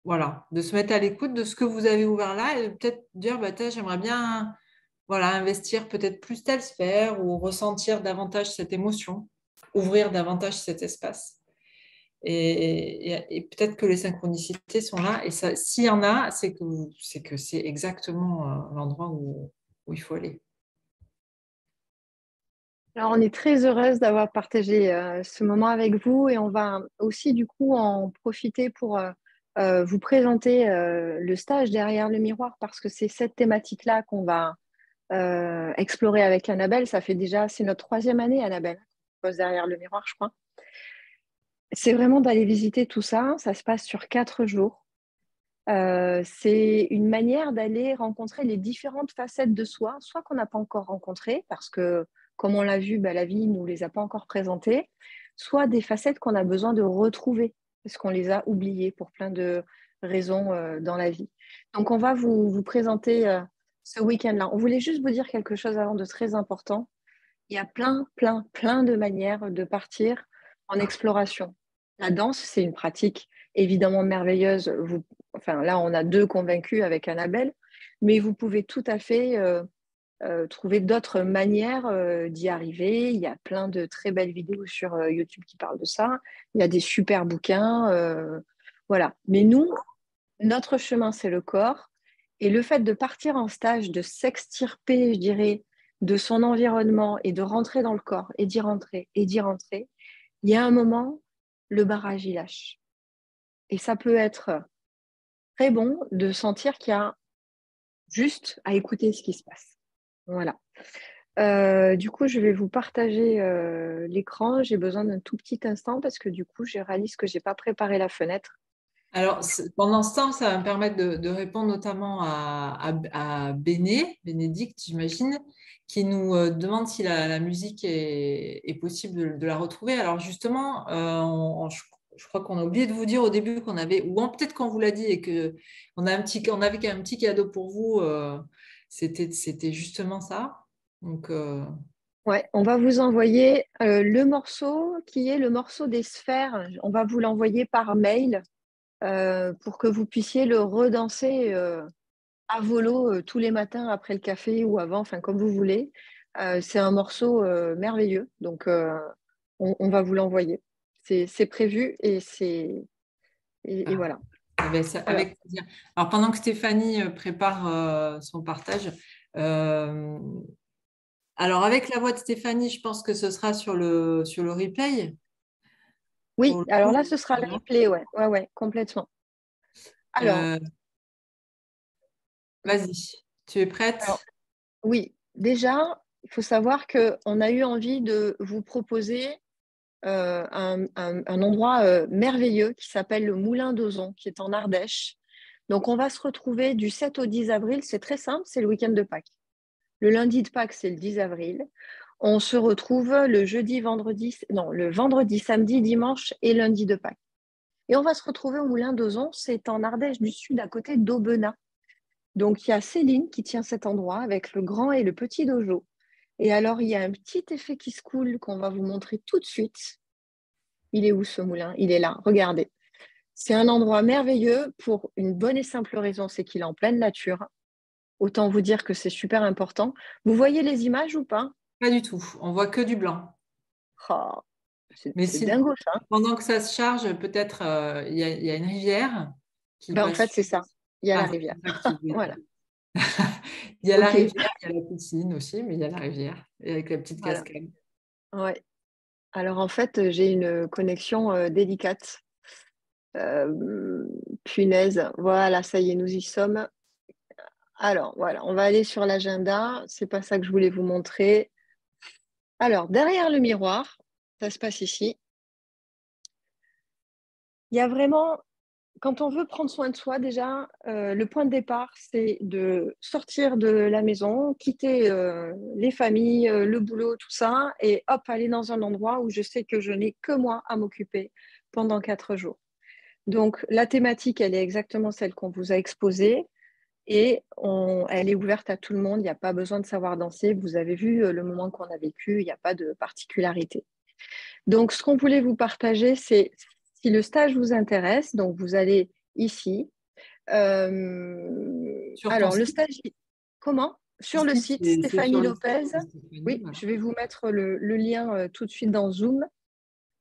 S2: voilà, de se mettre à l'écoute de ce que vous avez ouvert là et peut-être dire, bah, j'aimerais bien voilà, investir peut-être plus telle sphère ou ressentir davantage cette émotion, ouvrir davantage cet espace. Et peut-être que les synchronicités sont là. Et ça, s'il y en a, c'est que c'est exactement l'endroit où il faut aller.
S3: Alors, on est très heureuse d'avoir partagé ce moment avec vous et on va aussi du coup en profiter pour vous présenter le stage derrière le miroir parce que c'est cette thématique-là qu'on va explorer avec Annabelle. C'est notre troisième année, Annabelle, qu'on pose derrière le miroir, je crois. C'est vraiment d'aller visiter tout ça. Ça se passe sur 4 jours. C'est une manière d'aller rencontrer les différentes facettes de soi, soit qu'on n'a pas encore rencontrées, parce que, comme on l'a vu, bah, la vie ne nous les a pas encore présentées, soit des facettes qu'on a besoin de retrouver, parce qu'on les a oubliées pour plein de raisons dans la vie. Donc, on va vous présenter ce week-end-là. On voulait juste vous dire quelque chose avant de très important. Il y a plein de manières de partir en exploration. La danse, c'est une pratique évidemment merveilleuse. Enfin, là, on a deux convaincus avec Annabelle, mais vous pouvez tout à fait trouver d'autres manières d'y arriver. Il y a plein de très belles vidéos sur YouTube qui parlent de ça. Il y a des super bouquins. Voilà. Mais nous, notre chemin, c'est le corps. Et le fait de partir en stage, de s'extirper, je dirais, de son environnement et de rentrer dans le corps et d'y rentrer et d'y rentrer, il y a un moment, le barrage, il lâche. Et ça peut être très bon de sentir qu'il y a juste à écouter ce qui se passe. Voilà. Du coup, je vais vous partager l'écran. J'ai besoin d'un tout petit instant parce que du coup, je réalise que je n'ai pas préparé la fenêtre.
S2: Alors, pendant ce temps, ça va me permettre de répondre notamment à Bénédicte, j'imagine, qui nous demande si la musique est possible de la retrouver. Alors, justement, je crois qu'on a oublié de vous dire au début qu'on avait, ou peut-être qu'on vous l'a dit et qu'on avait quand même un petit cadeau pour vous. C'était justement ça. Donc,
S3: Ouais, on va vous envoyer le morceau qui est le morceau des sphères. On va vous l'envoyer par mail pour que vous puissiez le redanser à volo tous les matins après le café ou avant, enfin comme vous voulez. C'est un morceau merveilleux, donc on va vous l'envoyer. C'est prévu et voilà. Voilà.
S2: avec plaisir. Alors, pendant que Stéphanie prépare son partage, euh, alors avec la voix de Stéphanie, je pense que ce sera sur le replay. Pour
S3: Oui,
S2: le
S3: alors
S2: coup.
S3: là, ce sera le replay, ouais, ouais, ouais, complètement. Alors,
S2: Euh, vas-y, tu es
S3: alors,
S2: prête?
S3: oui, déjà, il faut savoir qu'on a eu envie de vous proposer un endroit merveilleux qui s'appelle le Moulin d'Ozon, qui est en Ardèche. Donc, on va se retrouver du 7 au 10 avril. C'est très simple, c'est le week-end de Pâques. Le lundi de Pâques, c'est le 10 avril. On se retrouve le vendredi, samedi, dimanche et lundi de Pâques. Et on va se retrouver au Moulin d'Ozon. C'est en Ardèche du Sud, à côté d'Aubenas. Donc, il y a Céline qui tient cet endroit avec le grand et le petit dojo. Et alors, il y a un petit effet qui se coule qu'on va vous montrer tout de suite. Il est où ce moulin? Il est là, regardez. C'est un endroit merveilleux pour une bonne et simple raison, c'est qu'il est en pleine nature. Autant vous dire que c'est super important. Vous voyez les images ou pas?
S2: Pas du tout. On voit que du blanc.
S3: Oh,
S2: Mais
S3: c'est
S2: si,
S3: dingo ça.
S2: pendant que ça se charge, peut-être il y a une rivière qui
S3: Ben, en
S2: passe.
S3: fait, c'est ça. Il y a la
S2: Ah,
S3: rivière.
S2: c'est ça que tu voulais
S3: Voilà.
S2: dire. Il y a la
S3: OK.
S2: rivière, il y a la piscine aussi, mais il y a la rivière et avec la petite
S3: Voilà.
S2: cascade.
S3: Ouais. Alors, en fait, j'ai une connexion délicate. Punaise. Voilà, ça y est, nous y sommes. Alors, voilà, on va aller sur l'agenda. C'est pas ça que je voulais vous montrer. Alors, derrière le miroir, ça se passe ici. Il y a vraiment, quand on veut prendre soin de soi, déjà, le point de départ, c'est de sortir de la maison, quitter les familles, le boulot, tout ça, et hop, aller dans un endroit où je sais que je n'ai que moi à m'occuper pendant 4 jours. Donc, la thématique, elle est exactement celle qu'on vous a exposée. Et elle est ouverte à tout le monde, il n'y a pas besoin de savoir danser. Vous avez vu le moment qu'on a vécu, il n'y a pas de particularité. Donc, ce qu'on voulait vous partager, c'est si le stage vous intéresse, donc vous allez ici.
S2: Sur ton
S3: Alors, le
S2: site,
S3: stage, comment? Sur le
S2: ici,
S3: site
S2: c'est sur
S3: Stéphanie
S2: le
S3: Lopez.
S2: site de Stéphanie,
S3: Oui,
S2: voilà.
S3: je vais vous mettre le lien tout de suite dans Zoom.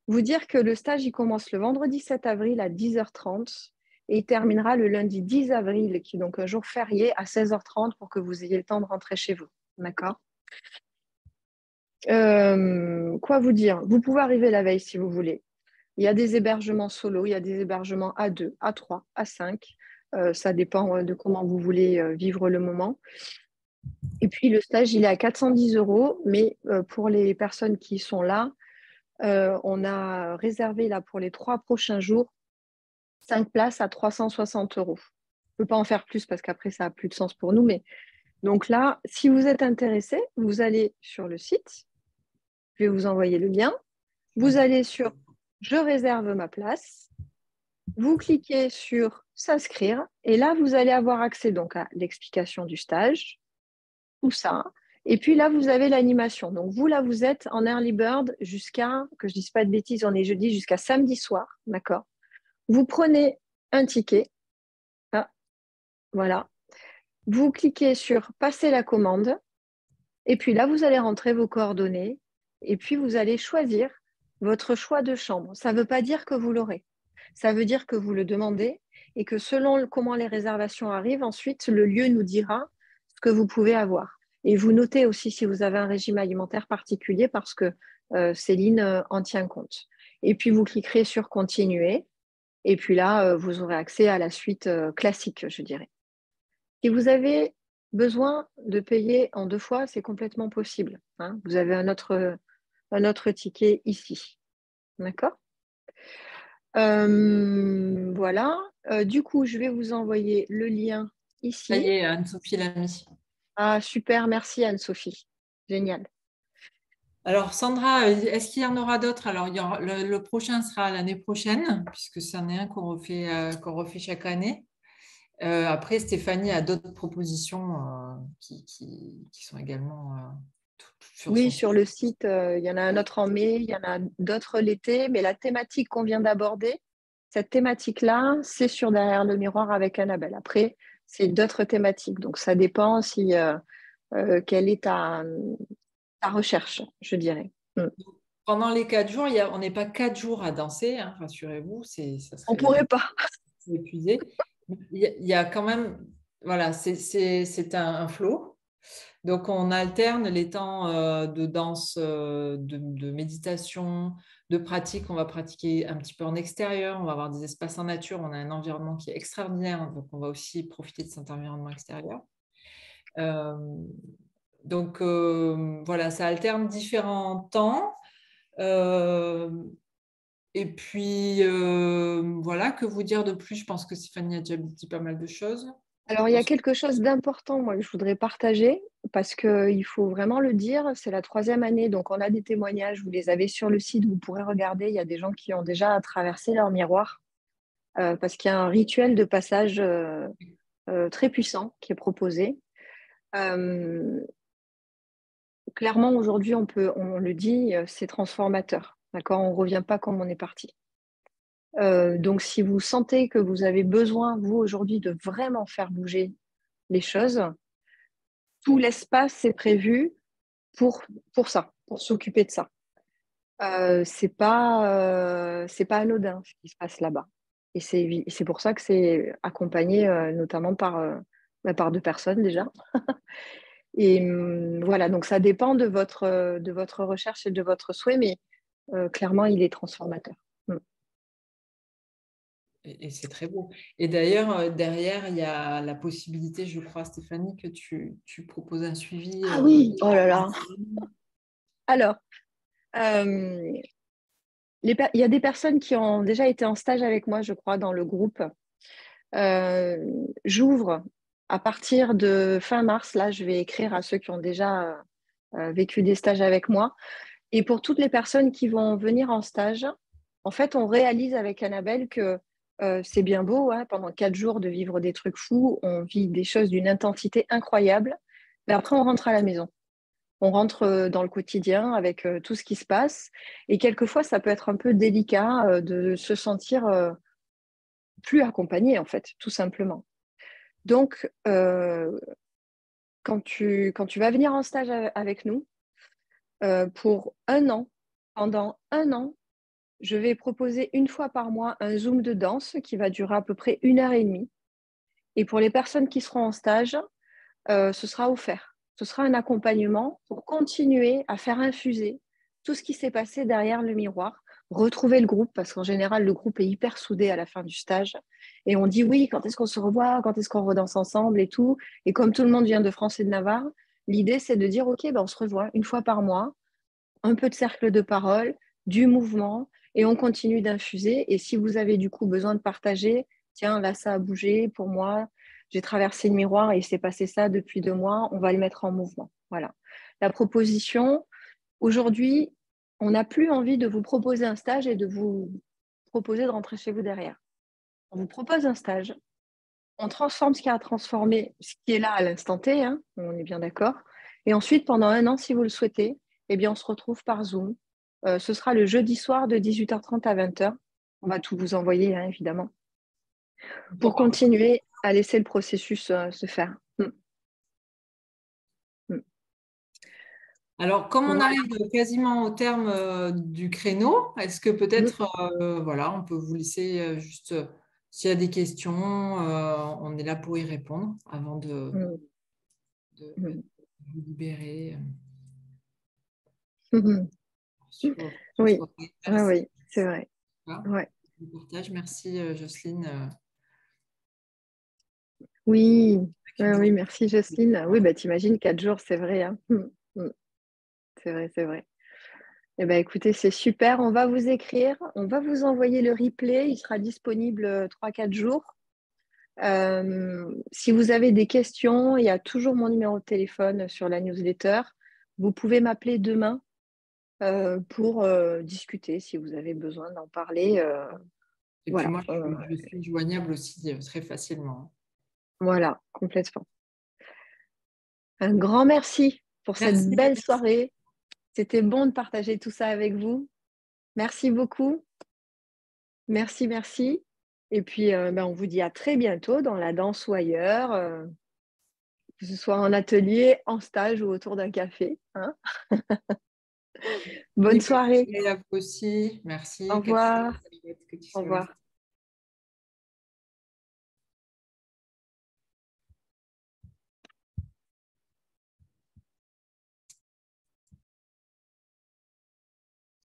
S3: Vous dire que le stage, il commence le vendredi 7 avril à 10h30 et il terminera le lundi 10 avril, qui est donc un jour férié, à 16h30 pour que vous ayez le temps de rentrer chez vous. D'accord? Quoi vous dire? Vous pouvez arriver la veille si vous voulez. Il y a des hébergements solo, il y a des hébergements à 2, à 3, à 5. Ça dépend de comment vous voulez vivre le moment. Et puis le stage, il est à 410 euros, mais pour les personnes qui sont là, on a réservé là pour les 3 prochains jours 5 places à 360 euros. Je ne peux pas en faire plus parce qu'après, ça n'a plus de sens pour nous. Mais donc là, si vous êtes intéressé, vous allez sur le site. Je vais vous envoyer le lien. Vous allez sur Je réserve ma place. Vous cliquez sur S'inscrire. Et là, vous allez avoir accès donc à l'explication du stage, tout ça. Et puis là, vous avez l'animation. Donc vous, là, vous êtes en early bird jusqu'à, que je ne dise pas de bêtises, on est jeudi jusqu'à samedi soir. D'accord? Vous prenez un ticket. Ah, voilà. Vous cliquez sur Passer la commande et puis là, vous allez rentrer vos coordonnées et puis vous allez choisir votre choix de chambre. Ça ne veut pas dire que vous l'aurez. Ça veut dire que vous le demandez et que selon comment les réservations arrivent, ensuite, le lieu nous dira ce que vous pouvez avoir. Et vous notez aussi si vous avez un régime alimentaire particulier parce que Céline en tient compte. Et puis, vous cliquerez sur Continuer. Et puis là, vous aurez accès à la suite classique, je dirais. Si vous avez besoin de payer en 2 fois, c'est complètement possible, hein. Vous avez un autre ticket ici. D'accord? Voilà. Du coup, je vais vous envoyer le lien
S2: Ça
S3: ici.
S2: y est, Anne-Sophie l'a mis.
S3: Ah, super, merci Anne-Sophie. Génial.
S2: Alors, Sandra, est-ce qu'il y en aura d'autres? Alors, le prochain sera l'année prochaine, puisque c'en est un qu'on refait chaque année. Après, Stéphanie a d'autres propositions qui sont également sur
S3: Oui,
S2: son
S3: sur
S2: site.
S3: le site, il y en a un autre en mai, il y en a d'autres l'été, mais la thématique qu'on vient d'aborder, cette thématique-là, c'est sur Derrière le miroir avec Annabelle. Après, c'est d'autres thématiques, donc ça dépend si quelle est ta recherche, je dirais. Mm.
S2: Pendant les 4 jours, on n'est pas 4 jours à danser, hein, rassurez-vous, ça
S3: On
S2: serait
S3: pourrait pas.
S2: épuisé. Il y a quand même, voilà, c'est un flow. Donc, on alterne les temps de danse, de méditation, de pratique. On va pratiquer un petit peu en extérieur. On va avoir des espaces en nature. On a un environnement qui est extraordinaire. Donc, on va aussi profiter de cet environnement extérieur. Euh, donc, voilà, ça alterne différents temps. Euh, et puis, voilà, que vous dire de plus? Je pense que Stéphanie a déjà dit pas mal de choses.
S3: Alors, il y a quelque chose d'important, moi, que je voudrais partager, parce qu'il faut vraiment le dire, c'est la 3e année, donc on a des témoignages, vous les avez sur le site, vous pourrez regarder, il y a des gens qui ont déjà traversé leur miroir, parce qu'il y a un rituel de passage très puissant qui est proposé. Euh, Clairement, aujourd'hui, on le dit, c'est transformateur, d'accord? On ne revient pas comme on est parti. Donc, si vous sentez que vous avez besoin, vous, aujourd'hui, de vraiment faire bouger les choses, tout l'espace est prévu pour, pour ça, pour s'occuper de ça. C'est pas anodin ce qui se passe là-bas. Et c'est pour ça que c'est accompagné notamment par 2 personnes déjà. Et voilà, donc ça dépend de votre recherche et de votre souhait, mais clairement, il est transformateur. Mm.
S2: Et c'est très beau. Et d'ailleurs, derrière, il y a la possibilité, je crois, Stéphanie, que tu proposes un suivi.
S3: Ah oui, oh là là. Alors, euh, il y a des personnes qui ont déjà été en stage avec moi, je crois, dans le groupe. J'ouvre à partir de fin mars. Là, je vais écrire à ceux qui ont déjà vécu des stages avec moi. Et pour toutes les personnes qui vont venir en stage, en fait, on réalise avec Annabelle que c'est bien beau, hein, pendant 4 jours de vivre des trucs fous, on vit des choses d'une intensité incroyable, mais après, on rentre à la maison. On rentre dans le quotidien avec tout ce qui se passe. Et quelquefois, ça peut être un peu délicat de se sentir plus accompagné, en fait, tout simplement. Donc, quand tu vas venir en stage avec nous, pour un an, pendant un an, je vais proposer 1 fois par mois un Zoom de danse qui va durer à peu près 1 heure et demie. Et pour les personnes qui seront en stage, ce sera offert. Ce sera un accompagnement pour continuer à faire infuser tout ce qui s'est passé derrière le miroir, retrouver le groupe, parce qu'en général, le groupe est hyper soudé à la fin du stage. Et on dit oui, quand est-ce qu'on se revoit, quand est-ce qu'on redanse ensemble et tout. Et comme tout le monde vient de France et de Navarre, l'idée, c'est de dire, OK, ben, on se revoit 1 fois par mois, un peu de cercle de parole, du mouvement, et on continue d'infuser. Et si vous avez du coup besoin de partager, tiens, là, ça a bougé pour moi, j'ai traversé le miroir et il s'est passé ça depuis 2 mois, on va le mettre en mouvement. Voilà. La proposition, aujourd'hui, on n'a plus envie de vous proposer un stage et de vous proposer de rentrer chez vous derrière. On vous propose un stage, on transforme ce qui a transformé, ce qui est là à l'instant T, hein, on est bien d'accord. Et ensuite, pendant un an, si vous le souhaitez, eh bien, on se retrouve par Zoom. Ce sera le jeudi soir de 18h30 à 20h. On va tout vous envoyer, hein, évidemment, pour continuer à laisser le processus se faire. Mm.
S2: Alors, comme on
S3: Voilà.
S2: arrive quasiment au terme du créneau, est-ce que
S3: Mm.
S2: peut-être, voilà, on peut vous laisser juste, s'il y a des questions, on est là pour y répondre avant
S3: Mm.
S2: de
S3: Mm.
S2: vous libérer
S3: Mm.
S2: sur
S3: Oui,
S2: votre
S3: oui,
S2: exercice.
S3: oui, c'est vrai.
S2: Voilà.
S3: Ouais.
S2: le partage. Merci Jocelyne.
S3: Oui, oui, merci Jocelyne. Oui, bah, t'imagines, 4 jours, c'est vrai, hein. C'est vrai, c'est vrai. Eh ben, écoutez, c'est super. On va vous écrire, on va vous envoyer le replay. Il sera disponible 3-4 jours. Si vous avez des questions, il y a toujours mon numéro de téléphone sur la newsletter. Vous pouvez m'appeler demain pour discuter si vous avez besoin d'en parler.
S2: Et puis
S3: Voilà,
S2: moi, je suis joignable aussi très facilement.
S3: voilà, complètement. Un grand merci pour cette
S2: Merci.
S3: belle soirée. C'était bon de partager tout ça avec vous. Merci beaucoup. Merci, merci. Et puis, on vous dit à très bientôt dans la danse ou ailleurs, que ce soit en atelier, en stage ou autour d'un café, hein. Bonne soirée.
S2: Et à vous aussi.
S3: Au
S2: Merci, Catherine.
S3: revoir.
S2: C'est chouette que tu
S3: Au
S2: sois là.
S3: revoir.